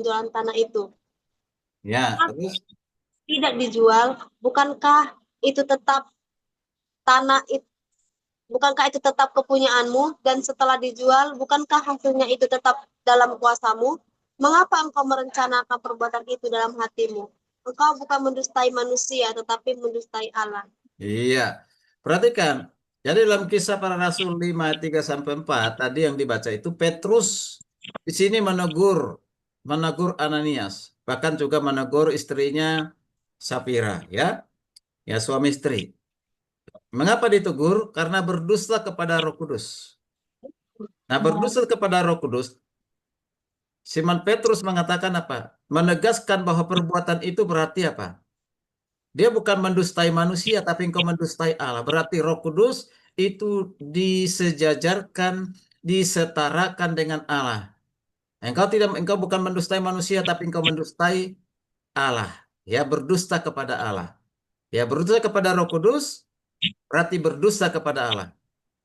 penjualan tanah itu. Ya, terus Tidak dijual, bukankah itu tetap tanah itu, bukankah itu tetap kepunyaanmu, dan setelah dijual, bukankah hasilnya itu tetap dalam kuasamu? Mengapa engkau merencanakan perbuatan itu dalam hatimu? Engkau bukan mendustai manusia, tetapi mendustai Allah. iya. Perhatikan. Jadi dalam kisah para rasul 5 ayat 3 sampai 4 tadi yang dibaca itu Petrus di sini menegur Ananias, bahkan juga menegur istrinya Sapira, ya. Ya, suami istri. Mengapa ditegur? Karena berdusta kepada Roh Kudus. Nah, berdusta kepada Roh Kudus, Simon Petrus mengatakan apa? Menegaskan bahwa perbuatan itu berarti apa? Dia bukan mendustai manusia, tapi engkau mendustai Allah. Berarti Roh Kudus itu disejajarkan, disetarakan dengan Allah. Engkau bukan mendustai manusia, tapi engkau mendustai Allah. Ya, berdusta kepada Allah. Ya, berdusta kepada Roh Kudus berarti berdusta kepada Allah.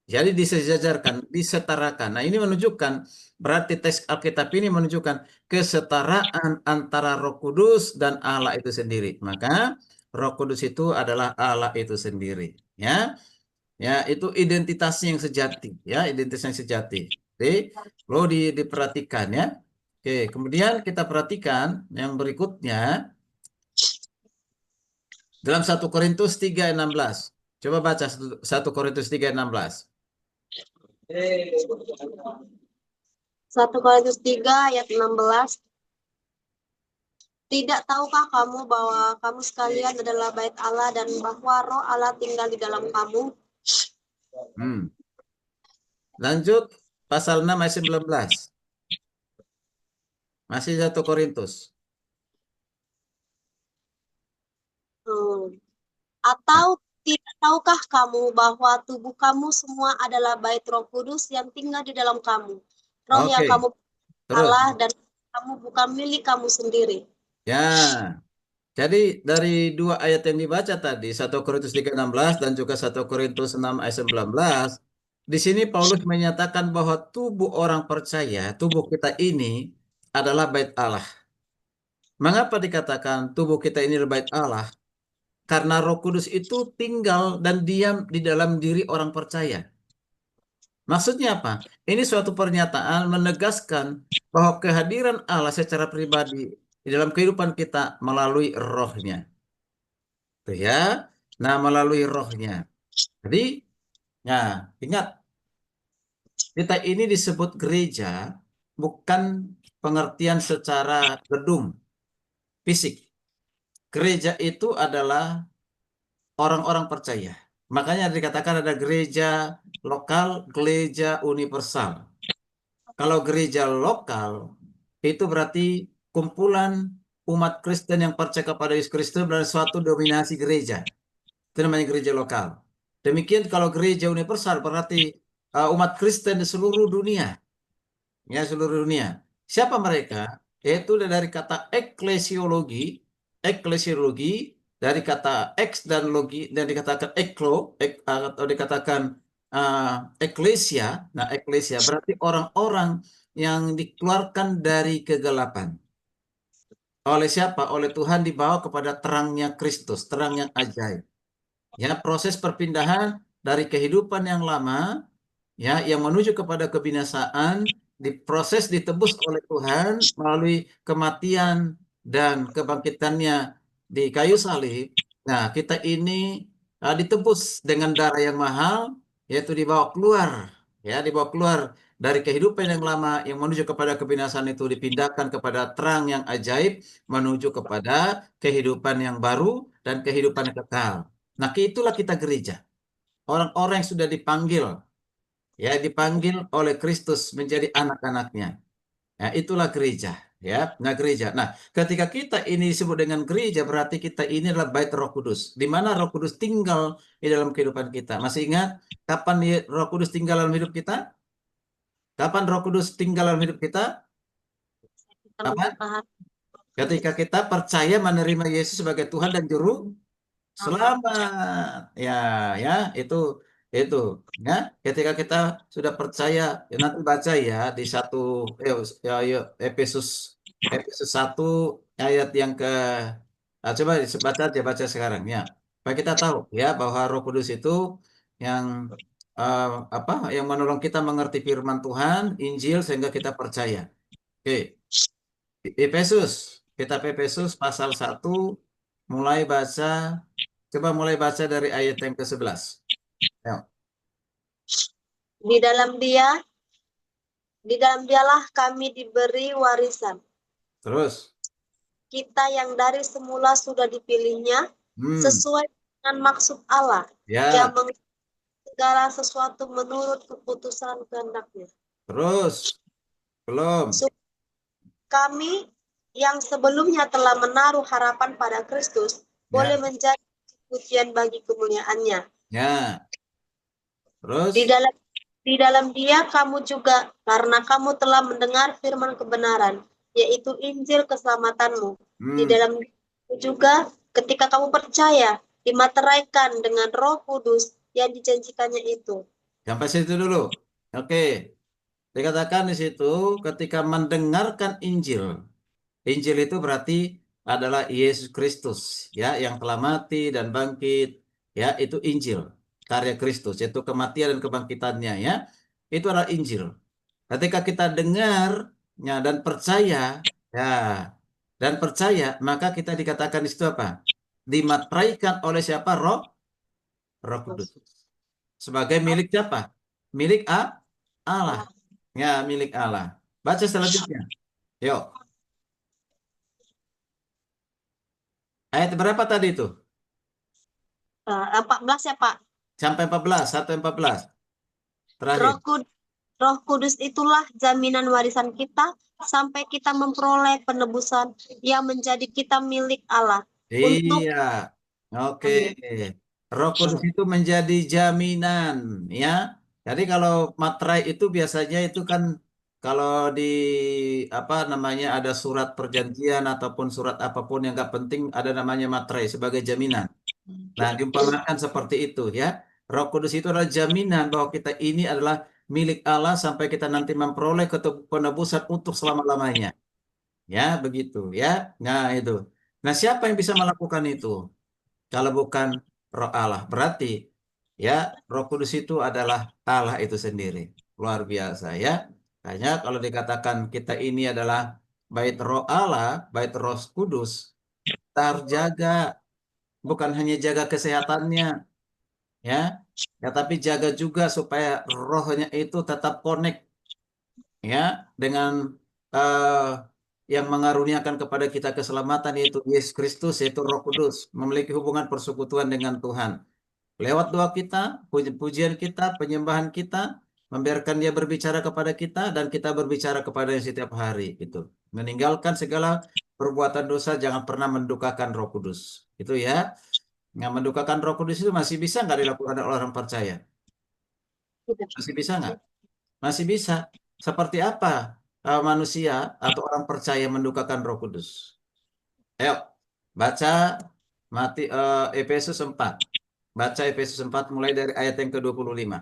Jadi disejajarkan, disetarakan. Nah, ini menunjukkan, berarti teks Alkitab ini menunjukkan kesetaraan antara Roh Kudus dan Allah itu sendiri. Maka Roh Kudus itu adalah Allah itu sendiri. Ya, ya itu identitasnya yang sejati. Ya, identitasnya yang sejati. Jadi, perlu diperhatikan ya. Oke, kemudian kita perhatikan yang berikutnya dalam 1 Korintus 3:16. Coba baca 1 Korintus 3:16. 1 Korintus 3 ayat 16. Tidak tahukah kamu bahwa kamu sekalian adalah bait Allah dan bahwa roh Allah tinggal di dalam kamu? Hmm. Lanjut pasal 6 ayat 19. Masih 1 Korintus. Atau tidak tahukah kamu bahwa tubuh kamu semua adalah bait Roh Kudus yang tinggal di dalam kamu? Roh yang Oke, kamu terus. Allah dan kamu bukan milik kamu sendiri. Ya, jadi dari dua ayat yang dibaca tadi, 1 Korintus 3:16 dan juga 1 Korintus 6 ayat 19, di sini Paulus menyatakan bahwa tubuh orang percaya, tubuh kita ini adalah bait Allah. Mengapa dikatakan tubuh kita ini adalah bait Allah? Karena Roh Kudus itu tinggal dan diam di dalam diri orang percaya. Maksudnya apa? Ini suatu pernyataan menegaskan bahwa kehadiran Allah secara pribadi di dalam kehidupan kita melalui rohnya. Tuh ya. Nah, melalui rohnya. Jadi, ya, ingat, kita ini disebut gereja bukan pengertian secara gedung, fisik. Gereja itu adalah orang-orang percaya. Makanya dikatakan ada gereja lokal, gereja universal. Kalau gereja lokal, itu berarti kumpulan umat Kristen yang percaya kepada Yesus Kristus dan suatu dominasi gereja. Itu namanya gereja lokal. Demikian kalau gereja universal berarti umat Kristen di seluruh dunia. Ya, seluruh dunia. Siapa mereka? Yaitu dari kata eklesiologi, dari kata ex dan logi, dan dikatakan atau dikatakan eklesia. Nah, eklesia berarti orang-orang yang dikeluarkan dari kegelapan. Oleh siapa? Oleh Tuhan dibawa kepada terangnya Kristus, terang yang ajaib. Ya, proses perpindahan dari kehidupan yang lama, ya, yang menuju kepada kebinasaan, diproses ditebus oleh Tuhan melalui kematian dan kebangkitannya di kayu salib. Nah, kita ini ditebus dengan darah yang mahal, yaitu dibawa keluar, ya, dibawa keluar dari kehidupan yang lama yang menuju kepada kebinasaan itu dipindahkan kepada terang yang ajaib menuju kepada kehidupan yang baru dan kehidupan yang kekal. Nah, itulah kita gereja. Orang-orang yang sudah dipanggil, ya, dipanggil oleh Kristus menjadi anak-anaknya. Ya, itulah gereja, ya. Nah, gereja. Nah, ketika kita ini disebut dengan gereja, berarti kita ini adalah bait Roh Kudus, di mana Roh Kudus tinggal di dalam kehidupan kita. Masih ingat kapan Roh Kudus tinggal dalam hidup kita? Kapan Roh Kudus tinggal dalam hidup kita? Kapan? Ketika kita percaya menerima Yesus sebagai Tuhan dan Juru Selamat. Ya, ya, itu ya. Ketika kita sudah percaya, ya nanti baca ya di satu ya, ya, Efesus Efesus 1 ayat yang ke coba baca aja baca sekarang ya. Supaya kita tahu ya bahwa Roh Kudus itu yang apa yang menolong kita mengerti firman Tuhan, Injil sehingga kita percaya. Oke, Efesus, kitab Efesus pasal 1 mulai baca coba mulai baca dari ayat yang ke-11. Ya, Di dalam dia, di dalam dialah kami diberi warisan. terus. Kita yang dari semula sudah dipilihnya Hmm, sesuai dengan maksud Allah yang ya, segala sesuatu menurut keputusan kehendaknya. terus belum. Kami yang sebelumnya telah menaruh harapan pada Kristus Ya, boleh menjadi pujian bagi kemuliaannya. ya, Di terus. dalam di dalam dia kamu juga, karena kamu telah mendengar firman kebenaran, yaitu Injil keselamatanmu. Di Hmm, dalam dia juga ketika kamu percaya, dimateraikan dengan Roh Kudus yang dijanjikannya itu. sampai situ dulu. Oke, dikatakan di situ ketika mendengarkan Injil. Injil itu berarti adalah Yesus Kristus, ya, yang telah mati dan bangkit, ya, itu Injil, karya Kristus, yaitu kematian dan kebangkitannya, ya, itu adalah Injil. Ketika kita dengarnya dan percaya, maka kita dikatakan di situ apa? Dimateraikan oleh siapa? Roh Kudus. Sebagai milik siapa? Milik Allah. Allah. Ya, milik Allah. Baca selanjutnya. Yuk. Ayat berapa tadi itu? 14 ya Pak. Sampai 14, 1 sampai 14. Terakhir. Roh Kudus, Roh Kudus itulah jaminan warisan kita sampai kita memperoleh penebusan yang menjadi kita milik Allah. Untuk Iya. Oke. amin. Roh Kudus itu menjadi jaminan, ya. Jadi kalau materai itu biasanya itu kan kalau di apa namanya ada surat perjanjian ataupun surat apapun yang nggak penting ada namanya materai sebagai jaminan. Nah, diumpamakan seperti itu ya. Roh Kudus itu adalah jaminan bahwa kita ini adalah milik Allah sampai kita nanti memperoleh penebusan untuk selama-lamanya. Ya, begitu ya. Nah, itu. Nah, siapa yang bisa melakukan itu? Kalau bukan Roh Allah. Berarti ya, Roh Kudus itu adalah Allah itu sendiri. Luar biasa ya. Hanya kalau dikatakan kita ini adalah bait Roh Allah, bait Roh Kudus, terjaga bukan hanya jaga kesehatannya, ya, ya tapi jaga juga supaya rohnya itu tetap connect ya dengan eh, yang mengaruniakan kepada kita keselamatan yaitu Yesus Kristus yaitu Roh Kudus memiliki hubungan persekutuan dengan Tuhan lewat doa kita, pujian kita, penyembahan kita, membiarkan Dia berbicara kepada kita dan kita berbicara kepada setiap hari itu. Meninggalkan segala perbuatan dosa jangan pernah mendukakan Roh Kudus. Itu ya. Yang mendukakan Roh Kudus itu masih bisa nggak dilakukan oleh orang percaya? Masih bisa nggak? Masih bisa. Seperti apa manusia atau orang percaya mendukakan Roh Kudus? Ayo, baca Efesus 4. Baca Efesus 4 mulai dari ayat yang ke-25.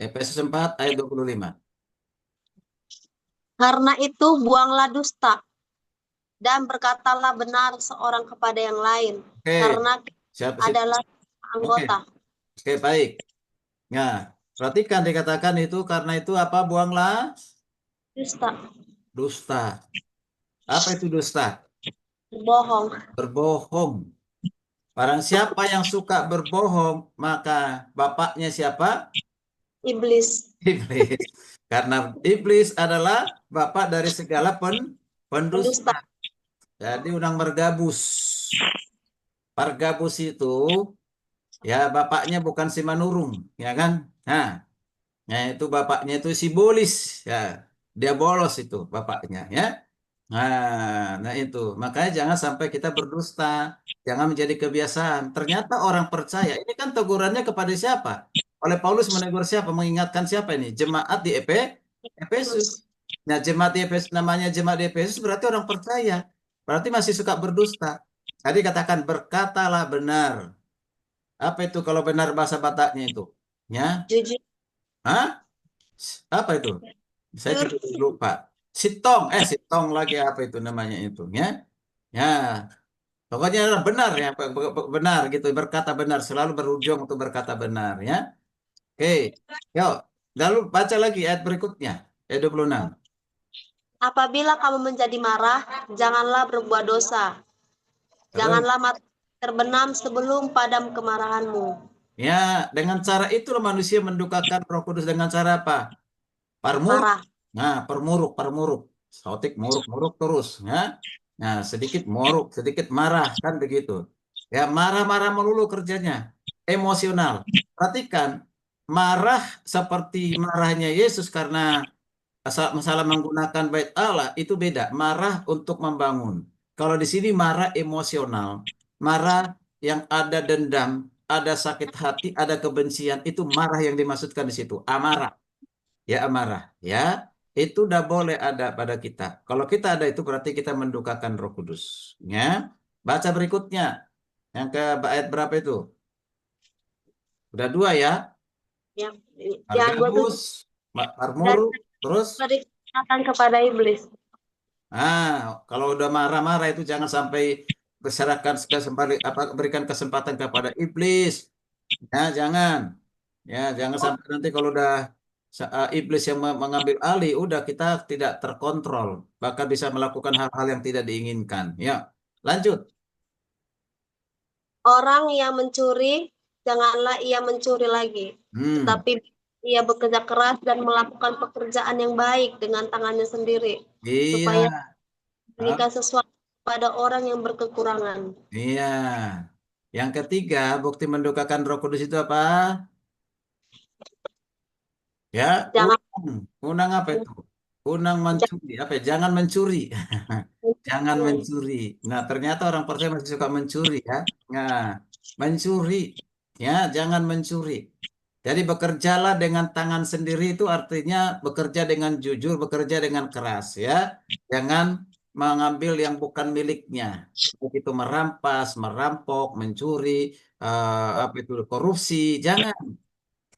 Efesus 4 ayat 25. Karena itu buanglah dusta dan berkatalah benar seorang kepada yang lain, Oke, karena siap, siap. adalah Oke, anggota oke, baik. Nah, perhatikan dikatakan itu karena itu apa? Buanglah dusta, dusta. Apa itu dusta? bohong, Berbohong. Barang siapa yang suka berbohong, maka bapaknya siapa? iblis, Iblis. Karena iblis adalah bapak dari segala pendusta. pendusta, Jadi unang margabus. Margabus itu ya bapaknya bukan si Manurung, ya kan? Nah, itu bapaknya itu si Bolis, ya. Dia bolos itu bapaknya, ya. Nah itu. Makanya jangan sampai kita berdusta, jangan menjadi kebiasaan. Ternyata orang percaya, ini kan tegurannya kepada siapa? Oleh Paulus menegur siapa? Mengingatkan siapa ini? Jemaat di Efesus. terus Nah, jemaat di Efesus namanya jemaat di Efesus berarti orang percaya. Berarti masih suka berdusta. Tadi katakan berkatalah benar. Apa itu kalau benar bahasa Bataknya itu? Ya? jujur, Hah? Apa itu? Saya juga lupa. sitong lagi apa itu namanya itu ya. Ya, pokoknya adalah benar ya, benar gitu, berkata benar, selalu berujung untuk berkata benar ya. Oke. Yuk, lalu baca lagi ayat berikutnya. Ayat 26. Apabila kamu menjadi marah, janganlah berbuat dosa. Terus, Janganlah mati terbenam sebelum padam kemarahanmu. ya, dengan cara itulah manusia mendukakan Roh Kudus dengan cara apa? Parmuruk. Marah. Nah, permuruk. Sotik muruk terus, ya. Nah, sedikit muruk, sedikit marah, kan begitu. Ya, marah-marah melulu kerjanya. Emosional. Perhatikan, marah seperti marahnya Yesus karena masalah menggunakan bait Allah itu beda. Marah untuk membangun. Kalau di sini marah emosional, marah yang ada dendam, ada sakit hati, ada kebencian, itu marah yang dimaksudkan di situ. Amarah. Ya amarah, ya itu udah boleh ada pada kita. Kalau kita ada itu berarti kita mendukakan Roh Kudus. Ya, baca berikutnya. Yang ke ayat berapa itu? Udah dua ya. Yang, yang Margabus, 27 dan Marmuruk, terus. dikatakan kepada iblis. Ah, kalau udah marah-marah itu jangan sampai berserakan apa berikan kesempatan kepada iblis. Ya, jangan. Ya, jangan sampai nanti kalau udah iblis yang mengambil alih, udah kita tidak terkontrol, bahkan bisa melakukan hal-hal yang tidak diinginkan. Ya, lanjut. Orang yang mencuri, janganlah ia mencuri lagi. Hmm, Tetapi ia bekerja keras dan melakukan pekerjaan yang baik dengan tangannya sendiri. iya, Supaya ah, memberikan sesuatu pada orang yang berkekurangan. iya. Yang ketiga, bukti mendukakan Roh Kudus itu apa? Ya, Jangan unang apa itu? Unang mencuri, apa ya? Jangan mencuri. Jangan mencuri. Nah, ternyata orang percaya masih suka mencuri ya. Nah, mencuri. Ya, jangan mencuri. Jadi bekerjalah dengan tangan sendiri itu artinya bekerja dengan jujur, bekerja dengan keras ya. Jangan mengambil yang bukan miliknya. Begitu merampas, merampok, mencuri, apa itu korupsi, jangan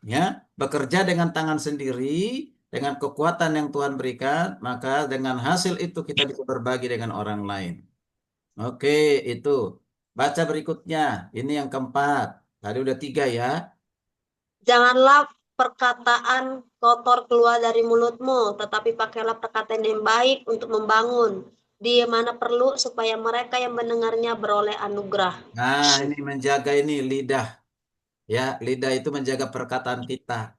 ya. Bekerja dengan tangan sendiri, dengan kekuatan yang Tuhan berikan, maka dengan hasil itu kita bisa berbagi dengan orang lain. Oke, itu. Baca berikutnya. Ini yang keempat. Tadi udah tiga ya. Janganlah perkataan kotor keluar dari mulutmu, tetapi pakailah perkataan yang baik untuk membangun, di mana perlu supaya mereka yang mendengarnya beroleh anugerah. Nah, ini menjaga ini lidah. Ya, lidah itu menjaga perkataan kita.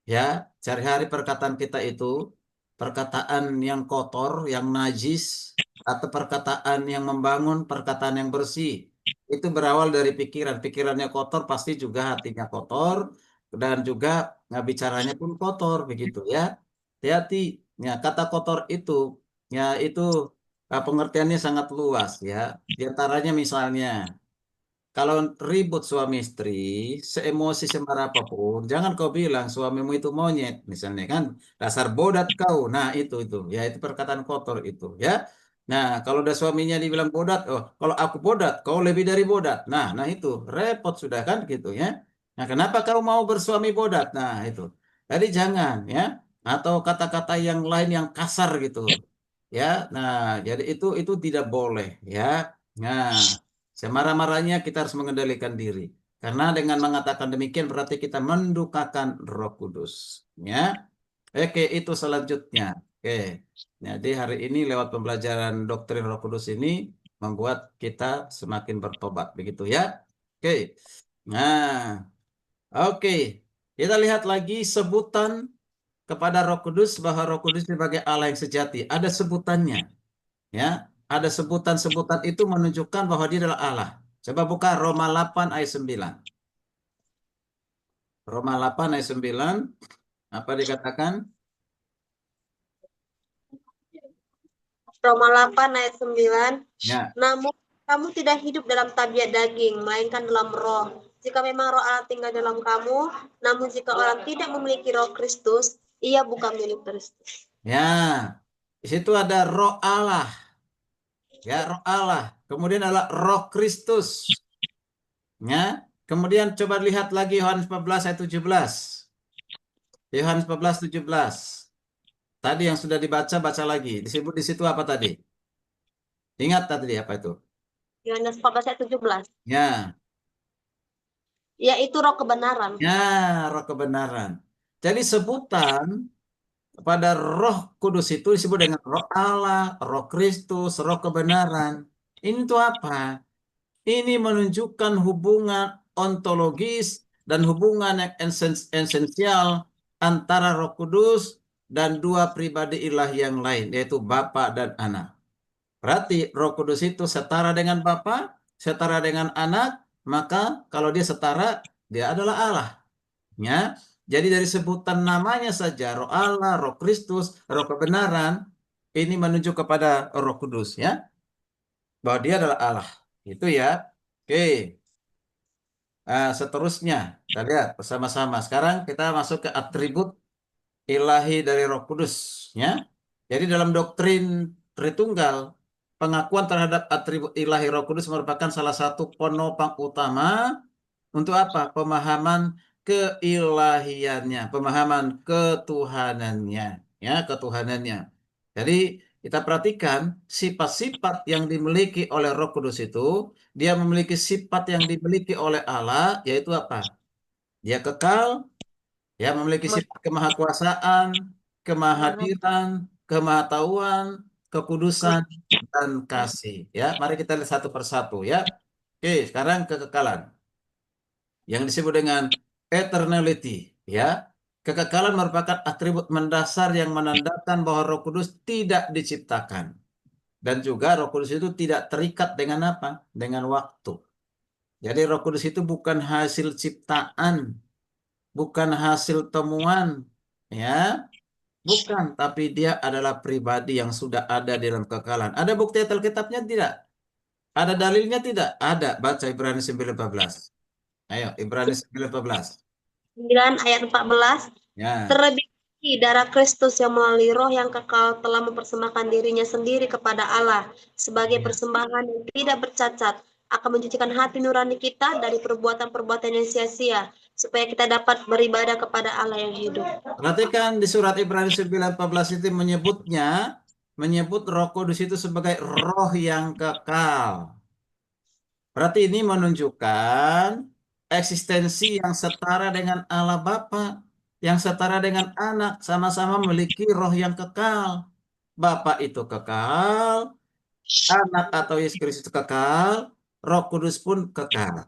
Ya, sehari-hari perkataan kita itu perkataan yang kotor, yang najis, atau perkataan yang membangun, perkataan yang bersih. Itu berawal dari pikiran. Pikirannya kotor, pasti juga hatinya kotor, dan juga bicaranya pun kotor, begitu ya. Hati-hati. Ya, kata kotor ya itu pengertiannya sangat luas ya. Di antaranya misalnya. Kalau ribut suami istri, seemosi semarah apapun, jangan kau bilang suamimu itu monyet, misalnya kan, dasar bodat kau. Nah, itu, ya itu perkataan kotor itu, ya. Nah, kalau udah suaminya dibilang bodat, oh, kalau aku bodat, kau lebih dari bodat. Nah itu repot sudah kan, gitu ya. Nah, kenapa kau mau bersuami bodat? Nah, itu. Jadi jangan, ya. Atau kata-kata yang lain yang kasar gitu, ya. Nah, jadi itu tidak boleh, ya. Nah. Semarah-marahnya kita harus mengendalikan diri. Karena dengan mengatakan demikian berarti kita mendukakan Roh Kudus. Ya. Oke, itu selanjutnya. Oke. Jadi hari ini lewat pembelajaran doktrin Roh Kudus ini membuat kita semakin bertobat, begitu ya. Oke. Nah, oke. Kita lihat lagi sebutan kepada Roh Kudus bahwa Roh Kudus sebagai Allah yang sejati. Ada sebutannya. Ya, ada sebutan-sebutan itu menunjukkan bahwa dia adalah Allah. Coba buka Roma 8 ayat 9. Roma 8 ayat 9, apa dikatakan? Roma 8 ayat 9. Ya. Namun kamu tidak hidup dalam tabiat daging, melainkan dalam roh. Jika memang roh Allah tinggal dalam kamu, namun jika orang tidak memiliki roh Kristus, ia bukan milik Kristus. Ya. Di situ ada Roh Allah, ya, Roh Allah. Kemudian adalah Roh Kristus, ya. Kemudian coba lihat lagi Yohanes 14 ayat 17. Yohanes 14 17. Tadi yang sudah dibaca, baca lagi. Disebut di situ apa tadi? Ingat tadi apa itu? Yohanes 14 ayat 17. Ya, Yaitu roh kebenaran. ya, roh kebenaran. Jadi sebutan pada Roh Kudus itu disebut dengan Roh Allah, Roh Kristus, Roh kebenaran. Ini tuh apa? Ini menunjukkan hubungan ontologis dan hubungan yang esensial antara Roh Kudus dan dua pribadi ilahi yang lain, yaitu Bapa dan Anak. Berarti Roh Kudus itu setara dengan Bapa, setara dengan Anak, maka kalau dia setara, dia adalah Allah. Ya. Jadi dari sebutan namanya saja, Roh Allah, Roh Kristus, Roh kebenaran, ini menunjuk kepada Roh Kudus, ya, bahwa dia adalah Allah. Itu ya. Oke. Seterusnya, kita lihat bersama-sama. Sekarang kita masuk ke atribut ilahi dari Roh Kudus, ya. Jadi dalam doktrin Tritunggal, pengakuan terhadap atribut ilahi Roh Kudus merupakan salah satu penopang utama untuk apa? Pemahaman keilahiannya, pemahaman ketuhanannya, ya, ketuhanannya. Jadi kita perhatikan sifat-sifat yang dimiliki oleh Roh Kudus itu, dia memiliki sifat yang dimiliki oleh Allah, yaitu apa? Dia kekal, ya, memiliki sifat kemahakuasaan, kemahadiran, kemahatauan, kekudusan, dan kasih. Ya, mari kita lihat satu persatu, ya. Oke, sekarang kekekalan yang disebut dengan eternality, ya. Kekekalan merupakan atribut mendasar yang menandakan bahwa Roh Kudus tidak diciptakan dan juga Roh Kudus itu tidak terikat dengan apa? Dengan waktu. Jadi Roh Kudus itu bukan hasil ciptaan, bukan hasil temuan, ya. Bukan, tapi dia adalah pribadi yang sudah ada di dalam kekekalan. Ada bukti Alkitabnya tidak? Ada dalilnya tidak? Ada. Baca Ibrani 9:14. Ayo, Ibrani 9:14. 9 ayat 14. Ya. Terlebih lagi darah Kristus yang melalui roh yang kekal telah mempersembahkan dirinya sendiri kepada Allah sebagai Ya. persembahan yang tidak bercacat, akan mencucikan hati nurani kita dari perbuatan-perbuatan yang sia-sia, supaya kita dapat beribadah kepada Allah yang hidup. Perhatikan di surat Ibrani 9:14 itu menyebut Roh Kudus itu sebagai roh yang kekal. Berarti ini menunjukkan eksistensi yang setara dengan Allah Bapa, yang setara dengan Anak, sama-sama memiliki roh yang kekal. Bapa itu kekal, Anak atau Yesus Kristus kekal, Roh Kudus pun kekal.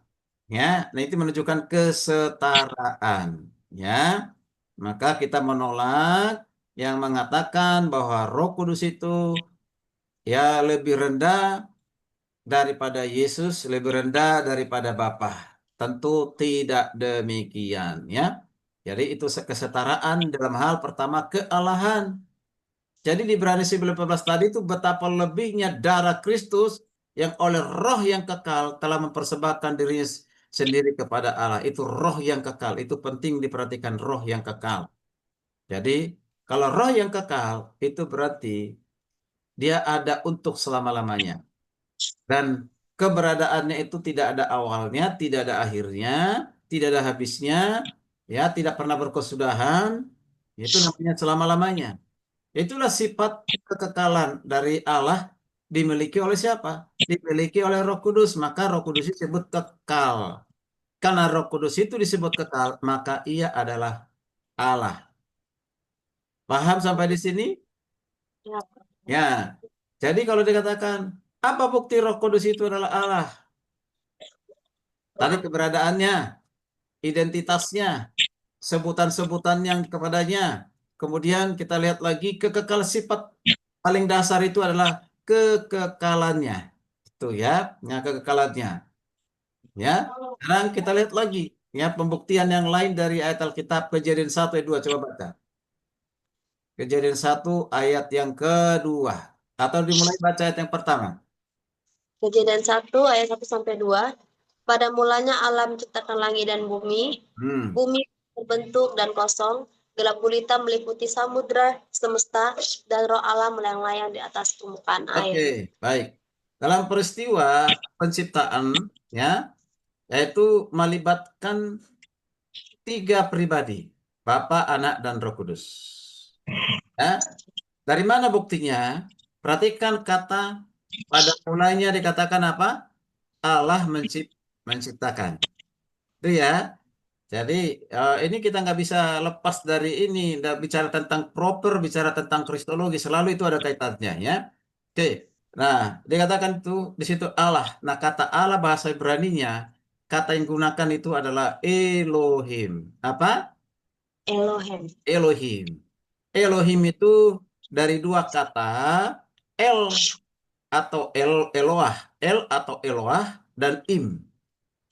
Ya, nah itu menunjukkan kesetaraan. Ya, maka kita menolak yang mengatakan bahwa Roh Kudus itu ya lebih rendah daripada Yesus, lebih rendah daripada Bapa. Tentu tidak demikian, ya. Jadi itu kesetaraan dalam hal pertama kealahan. Jadi di Ibrani 11 tadi itu betapa lebihnya darah Kristus yang oleh roh yang kekal telah mempersembahkan dirinya sendiri kepada Allah. Itu roh yang kekal. Itu penting diperhatikan, roh yang kekal. Jadi kalau roh yang kekal itu berarti dia ada untuk selama-lamanya. Dan keberadaannya itu tidak ada awalnya, tidak ada akhirnya, tidak ada habisnya, ya, tidak pernah berkesudahan. Itu namanya selama-lamanya. Itulah sifat kekekalan dari Allah dimiliki oleh siapa? Dimiliki oleh Roh Kudus. Maka Roh Kudus disebut kekal. Karena Roh Kudus itu disebut kekal, maka ia adalah Allah. Paham sampai di sini? Ya. Ya. Jadi kalau dikatakan, apa bukti Roh Kudus itu adalah Allah? Tadi keberadaannya, identitasnya, sebutan-sebutan yang kepadanya. Kemudian kita lihat lagi kekekal sifat paling dasar itu adalah kekekalannya. Itu ya, ya kekekalannya. Ya. Sekarang kita lihat lagi ya pembuktian yang lain dari ayat Alkitab Kejadian 1 ayat 2 coba baca. Kejadian 1 ayat yang kedua atau dimulai baca ayat yang pertama. Kejadian 1 ayat 1 sampai 2. Pada mulanya Allah menciptakan langit dan bumi. Hmm. Bumi terbentuk dan kosong, gelap gulita meliputi samudra semesta, dan roh Allah melayang-layang di atas permukaan Oke, air. baik. Dalam peristiwa penciptaan ya, yaitu melibatkan tiga pribadi, Bapa, Anak, dan Roh Kudus. Ya, dari mana buktinya? Perhatikan kata pada mulanya dikatakan apa? Allah menciptakan. Itu ya. Jadi ini kita nggak bisa lepas dari ini. Nggak bicara tentang proper, bicara tentang kristologi. Selalu itu ada kaitannya ya. Oke. Nah, dikatakan itu di situ Allah. Nah, kata Allah bahasa Ibraninya, kata yang digunakan itu adalah Elohim. Apa? Elohim. Elohim. Elohim itu dari dua kata El atau Eloah, El atau Eloah dan Im.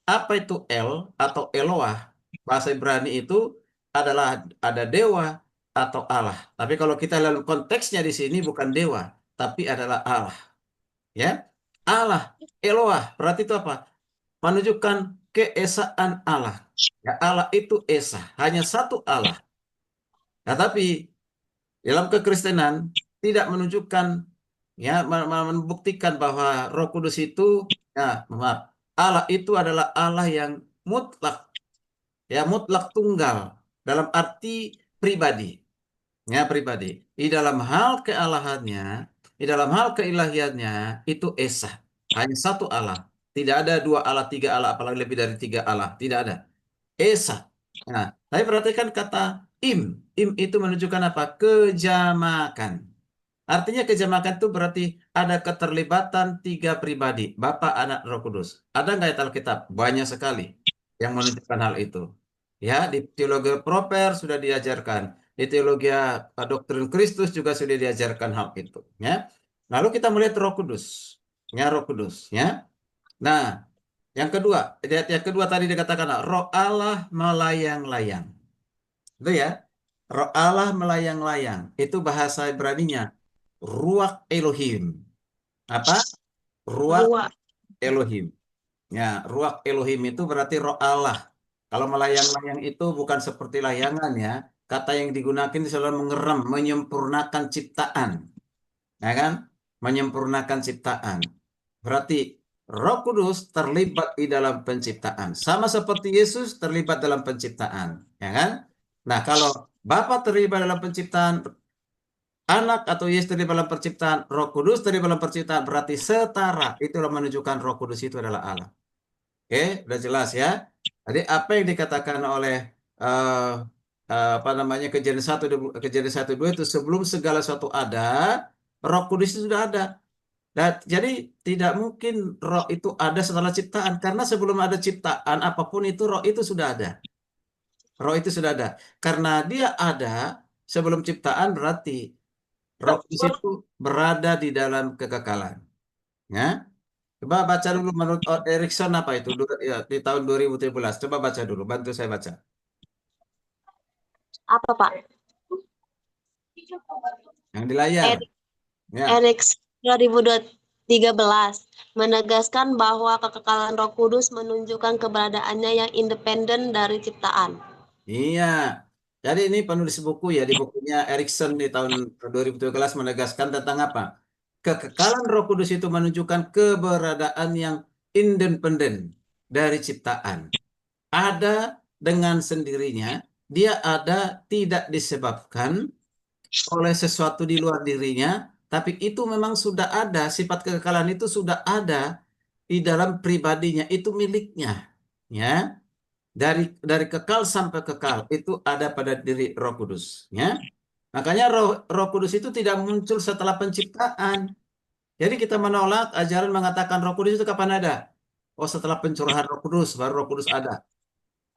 Apa itu El atau Eloah? Bahasa Ibrani itu adalah ada dewa atau Allah. Tapi kalau kita lihat konteksnya di sini bukan dewa, tapi adalah Allah. Ya, Allah, Eloah. Berarti itu apa? Menunjukkan keesaan Allah. Ya, Allah itu esa, hanya satu Allah. Nah, tapi dalam kekristenan tidak menunjukkan ya membuktikan bahwa Roh Kudus itu ya maaf Allah itu adalah Allah yang mutlak ya mutlak tunggal dalam arti pribadi ya pribadi di dalam hal kealahannya di dalam hal keilahiannya itu esa hanya satu Allah tidak ada dua Allah tiga Allah apalagi lebih dari tiga Allah tidak ada esa. Nah, tapi perhatikan kata im. Im itu menunjukkan apa? Kejamakan. Artinya kejamakan itu berarti ada keterlibatan tiga pribadi, Bapa, Anak, Roh Kudus. Ada nggak itu Alkitab? Banyak sekali yang menunjukkan hal itu. Ya, di teologi proper sudah diajarkan. Di teologi doktrin Kristus juga sudah diajarkan hal itu. Ya. Lalu kita melihat Roh Kudus. Ya, Roh Kudus. Ya. Nah, yang kedua tadi dikatakan Roh Allah melayang-layang. Itu ya. Roh Allah melayang-layang. Itu bahasa Ibraninya. Ruach Elohim. Apa? Ruach Ruah. Elohim. Ya, Ruach Elohim itu berarti roh Allah. Kalau melayang-layang itu bukan seperti layangan ya. Kata yang digunakan selalu mengeram, menyempurnakan ciptaan. Ya kan? Menyempurnakan ciptaan. Berarti Roh Kudus terlibat di dalam penciptaan. Sama seperti Yesus terlibat dalam penciptaan. Ya kan? Nah, kalau Bapa terlibat dalam penciptaan, Anak atau Yesus terlibat dalam penciptaan, Roh Kudus terlibat dalam penciptaan, berarti setara. Itulah menunjukkan Roh Kudus itu adalah Allah. Oke, udah jelas ya. Jadi apa yang dikatakan oleh eh, apa namanya kejadian satu dua itu sebelum segala sesuatu ada, Roh Kudus itu sudah ada. Dan jadi tidak mungkin Roh itu ada setelah ciptaan karena sebelum ada ciptaan apapun itu Roh itu sudah ada. Roh itu sudah ada. Karena dia ada sebelum ciptaan berarti Roh Kudus itu berada di dalam kekekalan. Ya. Coba baca dulu menurut Erikson apa itu ya, di tahun 2017. Coba baca dulu, bantu saya baca. Apa, Pak? Yang di layar. Erik Ya. Erik 2013 menegaskan bahwa kekekalan Roh Kudus menunjukkan keberadaannya yang independen dari ciptaan. Iya. Jadi ini penulis buku ya di bukunya Erikson di tahun 2017 menegaskan tentang apa? Kekekalan Roh Kudus itu menunjukkan keberadaan yang independen dari ciptaan. Ada dengan sendirinya, dia ada tidak disebabkan oleh sesuatu di luar dirinya, tapi itu memang sudah ada, sifat kekekalan itu sudah ada di dalam pribadinya, itu miliknya. Ya, dari kekal sampai kekal itu ada pada diri Roh Kudus. Ya, makanya Roh Kudus itu tidak muncul setelah penciptaan. Jadi kita menolak ajaran mengatakan Roh Kudus itu kapan ada? Oh, setelah pencurahan Roh Kudus baru Roh Kudus ada.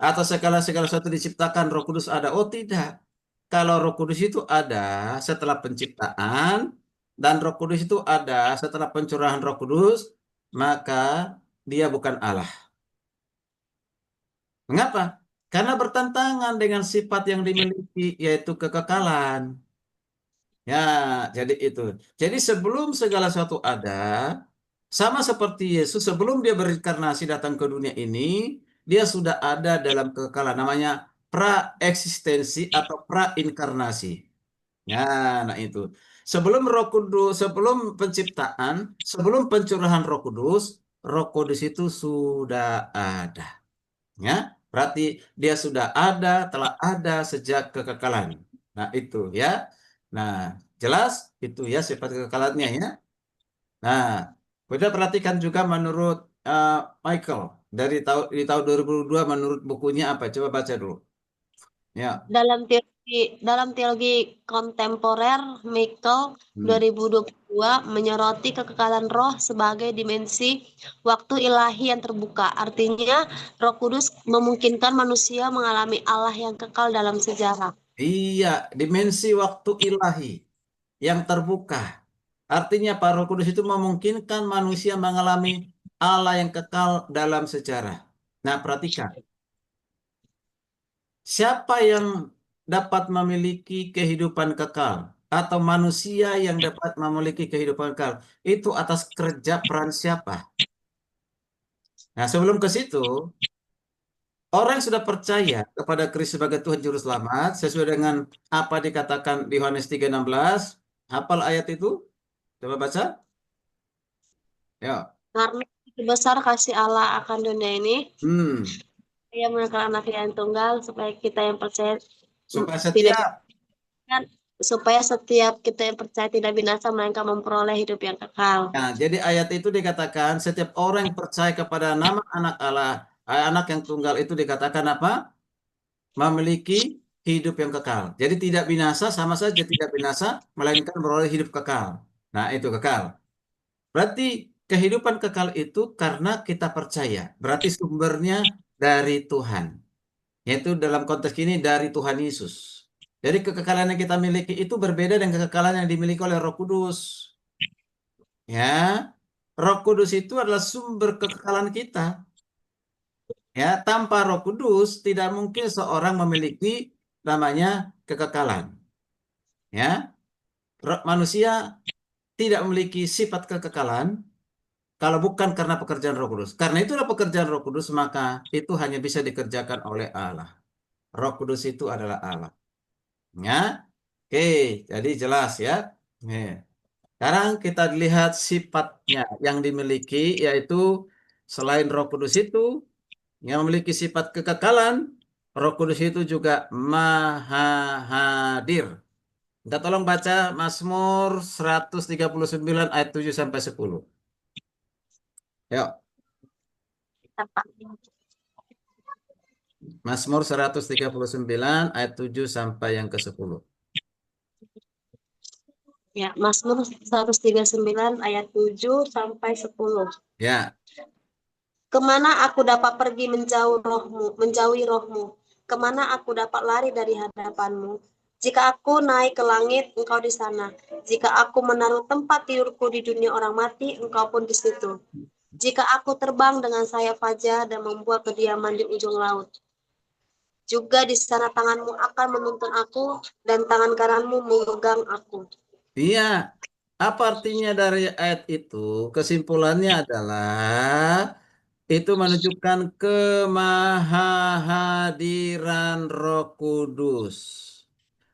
Atau segala segala sesuatu diciptakan Roh Kudus ada. Oh, tidak. Kalau Roh Kudus itu ada setelah penciptaan dan Roh Kudus itu ada setelah pencurahan Roh Kudus, maka dia bukan Allah. Mengapa? Karena bertentangan dengan sifat yang dimiliki yaitu kekekalan. Ya, jadi itu. Jadi sebelum segala sesuatu ada, sama seperti Yesus sebelum dia berinkarnasi datang ke dunia ini, dia sudah ada dalam kekekalan namanya praeksistensi atau prainkarnasi. Ya, nah itu. Sebelum Roh Kudus, sebelum penciptaan, sebelum pencurahan Roh Kudus itu sudah ada. Ya, berarti dia sudah ada, telah ada sejak kekekalan. Nah, itu ya. Nah, jelas itu ya sifat kekekalannya ya. Nah, kita perhatikan juga menurut eh, Michael di tahun 2002 menurut bukunya apa? Coba baca dulu. Ya. Dalam teologi kontemporer, Michael Hmm. 2022 menyoroti kekekalan roh sebagai dimensi waktu ilahi yang terbuka. Artinya, Roh Kudus memungkinkan manusia mengalami Allah yang kekal dalam sejarah. Iya, dimensi waktu ilahi yang terbuka. Artinya Pak Roh Kudus itu memungkinkan manusia mengalami Allah yang kekal dalam sejarah. Nah, perhatikan. Siapa yang dapat memiliki kehidupan kekal? Atau manusia yang dapat memiliki kehidupan kekal? Itu atas kerja peran siapa? Nah, sebelum ke situ, orang yang sudah percaya kepada Kristus sebagai Tuhan Juru Selamat, sesuai dengan apa dikatakan di Yohanes 3:16, hafal ayat itu? Coba baca. Ya. Karena begitu besar kasih Allah akan dunia ini, Hmm. Ia menekan anaknya yang tunggal supaya kita yang percaya Supaya tidak setia. binasa, supaya setiap kita yang percaya tidak binasa melainkan memperoleh hidup yang kekal. Nah, jadi ayat itu dikatakan setiap orang yang percaya kepada nama anak Allah, anak yang tunggal itu dikatakan apa? Memiliki hidup yang kekal. Jadi tidak binasa sama saja tidak binasa, melainkan beroleh hidup kekal. Nah, itu kekal. Berarti kehidupan kekal itu karena kita percaya. Berarti sumbernya dari Tuhan. Yaitu dalam konteks ini dari Tuhan Yesus. Jadi kekekalan yang kita miliki itu berbeda dengan kekekalan yang dimiliki oleh Roh Kudus. Ya, Roh Kudus itu adalah sumber kekekalan kita. Ya, tanpa Roh Kudus tidak mungkin seorang memiliki namanya kekekalan. Ya, manusia tidak memiliki sifat kekekalan kalau bukan karena pekerjaan Roh Kudus. Karena itulah pekerjaan Roh Kudus, maka itu hanya bisa dikerjakan oleh Allah. Roh Kudus itu adalah Allah. Ya, oke, jadi jelas ya. Nih. Sekarang kita lihat sifatnya yang dimiliki, yaitu selain Roh Kudus itu yang memiliki sifat kekekalan, Roh Kudus itu juga maha hadir. Kita tolong baca Mazmur 139 ayat 7 sampai 10. Yuk, Apa? Mazmur 139 ayat 7 sampai yang ke-10. Ya, Mazmur 139 ayat 7 sampai 10. Ya, Kemana aku dapat pergi menjauhi rohmu? Kemana aku dapat lari dari hadapanmu? Jika aku naik ke langit, engkau di sana. Jika aku menaruh tempat tidurku di dunia orang mati, engkau pun di situ. Jika aku terbang dengan sayap fajar dan membuat kediaman di ujung laut, juga di sana tanganmu akan menuntun aku dan tangan kananmu memegang aku. iya. Apa artinya dari ayat itu? Kesimpulannya adalah itu menunjukkan kemahahadiran Roh Kudus.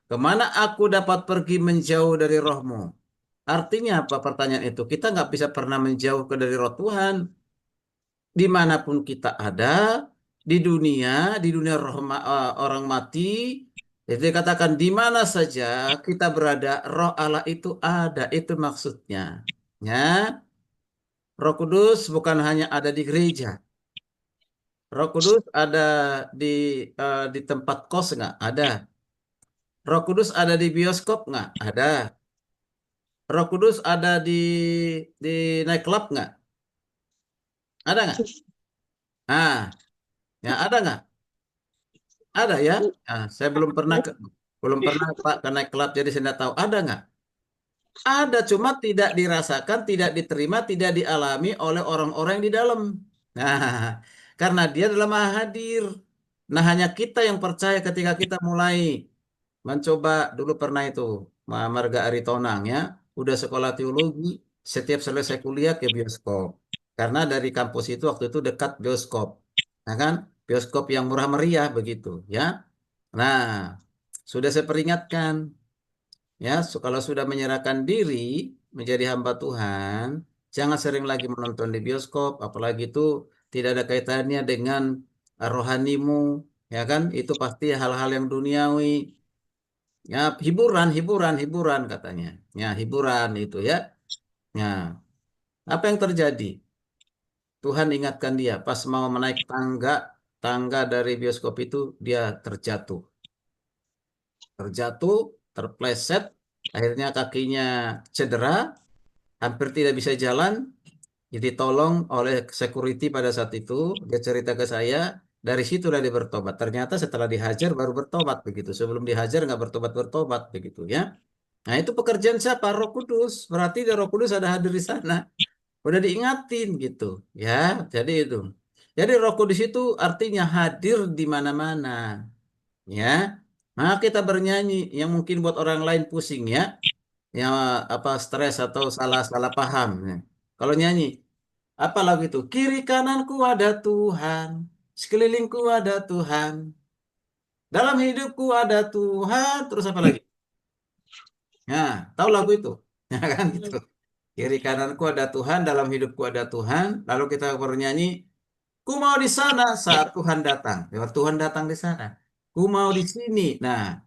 Kemana aku dapat pergi menjauh dari rohmu? Artinya apa pertanyaan itu? Kita nggak bisa pernah menjauh dari roh Tuhan. Dimanapun kita ada, di dunia orang mati, itu dikatakan di mana saja kita berada, roh Allah itu ada. Itu maksudnya. Ya, Roh Kudus bukan hanya ada di gereja. Roh Kudus ada di di tempat kos nggak? Ada. Roh Kudus ada di bioskop nggak? Ada. Roh Kudus ada di night club nggak? Ada nggak? Ah, ya ada nggak? Ada ya. Ah, saya belum pernah Pak ke night club jadi saya nggak tahu. Ada nggak? Ada, cuma tidak dirasakan, tidak diterima, tidak dialami oleh orang-orang yang di dalam. Nah, karena dia adalah maha hadir. Nah, hanya kita yang percaya ketika kita mulai mencoba dulu pernah itu Marga Aritonang ya, udah sekolah teologi, setiap selesai kuliah ke bioskop. Karena dari kampus itu waktu itu dekat bioskop. Nah kan, bioskop yang murah meriah begitu ya. Nah, sudah saya peringatkan ya, kalau sudah menyerahkan diri menjadi hamba Tuhan, jangan sering lagi menonton di bioskop, apalagi itu tidak ada kaitannya dengan rohanimu, ya kan? Itu pasti hal-hal yang duniawi. Ya, hiburan, hiburan, hiburan katanya. Ya, hiburan itu ya. Ya, apa yang terjadi? Tuhan ingatkan dia pas mau menaik tangga, tangga dari bioskop itu dia terjatuh. Terjatuh, terpleset, akhirnya kakinya cedera, hampir tidak bisa jalan. Jadi tolong oleh security pada saat itu, dia cerita ke saya, dari situ dia bertobat. Ternyata setelah dihajar baru bertobat begitu. Sebelum dihajar nggak bertobat-bertobat begitu ya. Nah itu pekerjaan siapa? Roh Kudus. Berarti Roh Kudus ada hadir di sana. Udah diingatin gitu. Ya, jadi itu. Jadi Roh Kudus itu artinya hadir di mana-mana. Ya, maka kita bernyanyi yang mungkin buat orang lain pusing ya. Yang apa stres atau salah-salah paham. Ya. Kalau nyanyi, apa lagu itu? Kiri kananku ada Tuhan, sekelilingku ada Tuhan, dalam hidupku ada Tuhan. Terus apa lagi? Nah, tahu lagu itu? Ya kan gitu. Kiri kananku ada Tuhan, dalam hidupku ada Tuhan. Lalu kita bernyanyi, ku mau di sana saat Tuhan datang. Ya, Tuhan datang di sana. Ku mau di sini. Nah,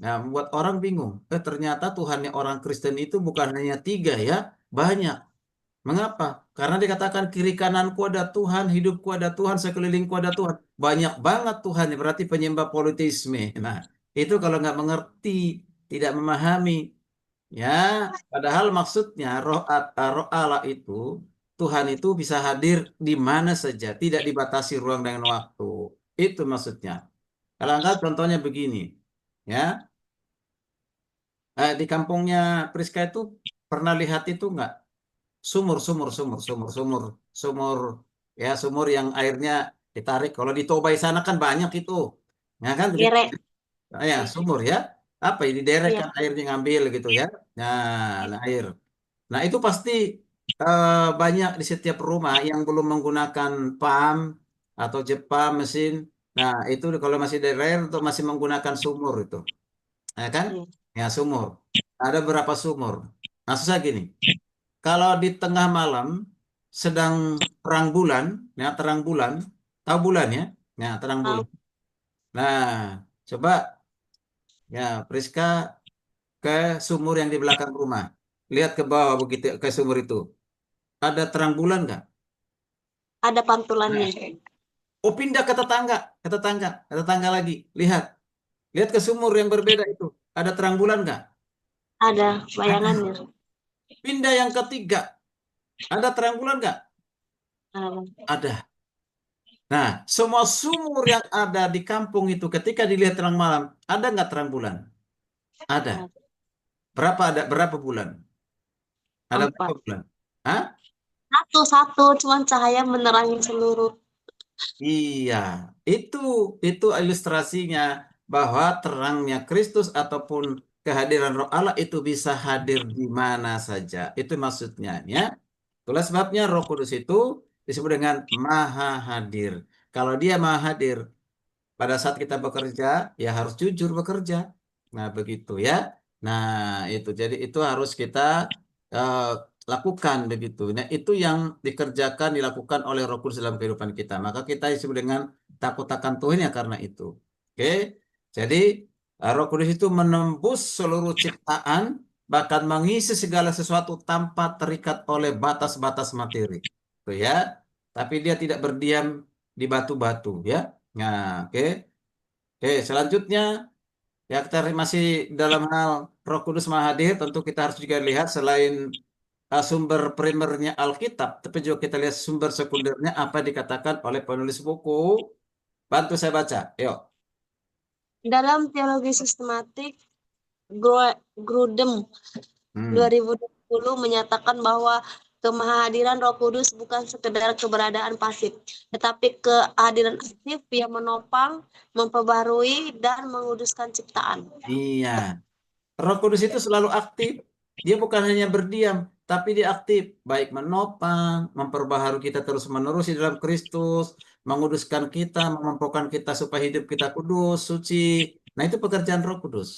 membuat orang bingung. Ternyata Tuhannya orang Kristen itu bukan hanya tiga ya, banyak. Mengapa? Karena dikatakan kiri kananku ada Tuhan, hidupku ada Tuhan, sekelilingku ada Tuhan. Banyak banget Tuhan, berarti penyembah politisme. Nah, itu kalau nggak mengerti, tidak memahami, ya. Padahal maksudnya roh Allah itu, Tuhan itu bisa hadir di mana saja, tidak dibatasi ruang dan waktu. Itu maksudnya. Kalau enggak, contohnya begini, ya. Di kampungnya Priska itu pernah lihat itu nggak? Sumur, ya sumur yang airnya ditarik. Kalau di Tobai sana kan banyak itu, ya kan begitu. Gerek. Ya sumur ya, apa ini derek Iya. kan airnya ngambil gitu ya. Nah, nah air. Nah itu pasti banyak di setiap rumah yang belum menggunakan pam atau jepam mesin. Nah itu kalau masih dari air atau masih menggunakan sumur itu, ya kan? Iya. Ya sumur. Ada berapa sumur? Nah susah gini. Kalau di tengah malam sedang terang bulan, ya terang bulan, tahu bulan ya? Ya terang Tahu. bulan. Nah, coba ya Priska ke sumur yang di belakang rumah. Lihat ke bawah begitu ke sumur itu. Ada terang bulan nggak? Ada Nah, pantulannya. oh pindah ke tetangga lagi. Lihat, lihat ke sumur yang berbeda itu. Ada terang bulan nggak? Ada Ada. bayangannya. Pindah yang ketiga. Ada terang bulan nggak? Ada. Ada. Nah, semua sumur yang ada di kampung itu ketika dilihat terang malam, ada nggak terang bulan? Ada. Ada. Berapa ada? Berapa bulan? Ada berapa Empat. bulan? Hah? Satu-satu, cuman cahaya menerangi seluruh. Iya, itu itu ilustrasinya bahwa terangnya Kristus ataupun kehadiran Roh Allah itu bisa hadir di mana saja. Itu maksudnya, ya. Itulah sebabnya Roh Kudus itu disebut dengan Maha Hadir. Kalau Dia Maha Hadir, pada saat kita bekerja, ya harus jujur bekerja. Nah, begitu ya. Nah, itu. Jadi itu harus kita eh, lakukan begitu. Nah, itu yang dikerjakan, dilakukan oleh Roh Kudus dalam kehidupan kita. Maka kita disebut dengan takut akan Tuhan ya karena itu. Oke. Jadi Roh Kudus itu menembus seluruh ciptaan, bahkan mengisi segala sesuatu tanpa terikat oleh batas-batas materi. Itu ya. Tapi dia tidak berdiam di batu-batu ya. Nah, oke. Oke, selanjutnya ya kita masih dalam hal Roh Kudus Maha Hadir, tentu kita harus juga lihat selain sumber primernya Alkitab, tapi juga kita lihat sumber sekundernya apa dikatakan oleh penulis buku. Bantu saya baca. Yuk. Dalam teologi sistematik, Grudem Hmm. 2020 menyatakan bahwa kemahadiran Roh Kudus bukan sekedar keberadaan pasif, tetapi kehadiran aktif yang menopang, memperbarui, dan menguduskan ciptaan. Iya. Roh Kudus itu selalu aktif. Dia bukan hanya berdiam, tapi dia aktif. Baik menopang, memperbaharui kita terus-menerus di dalam Kristus, menguduskan kita, memampukan kita supaya hidup kita kudus, suci. Nah, itu pekerjaan Roh Kudus.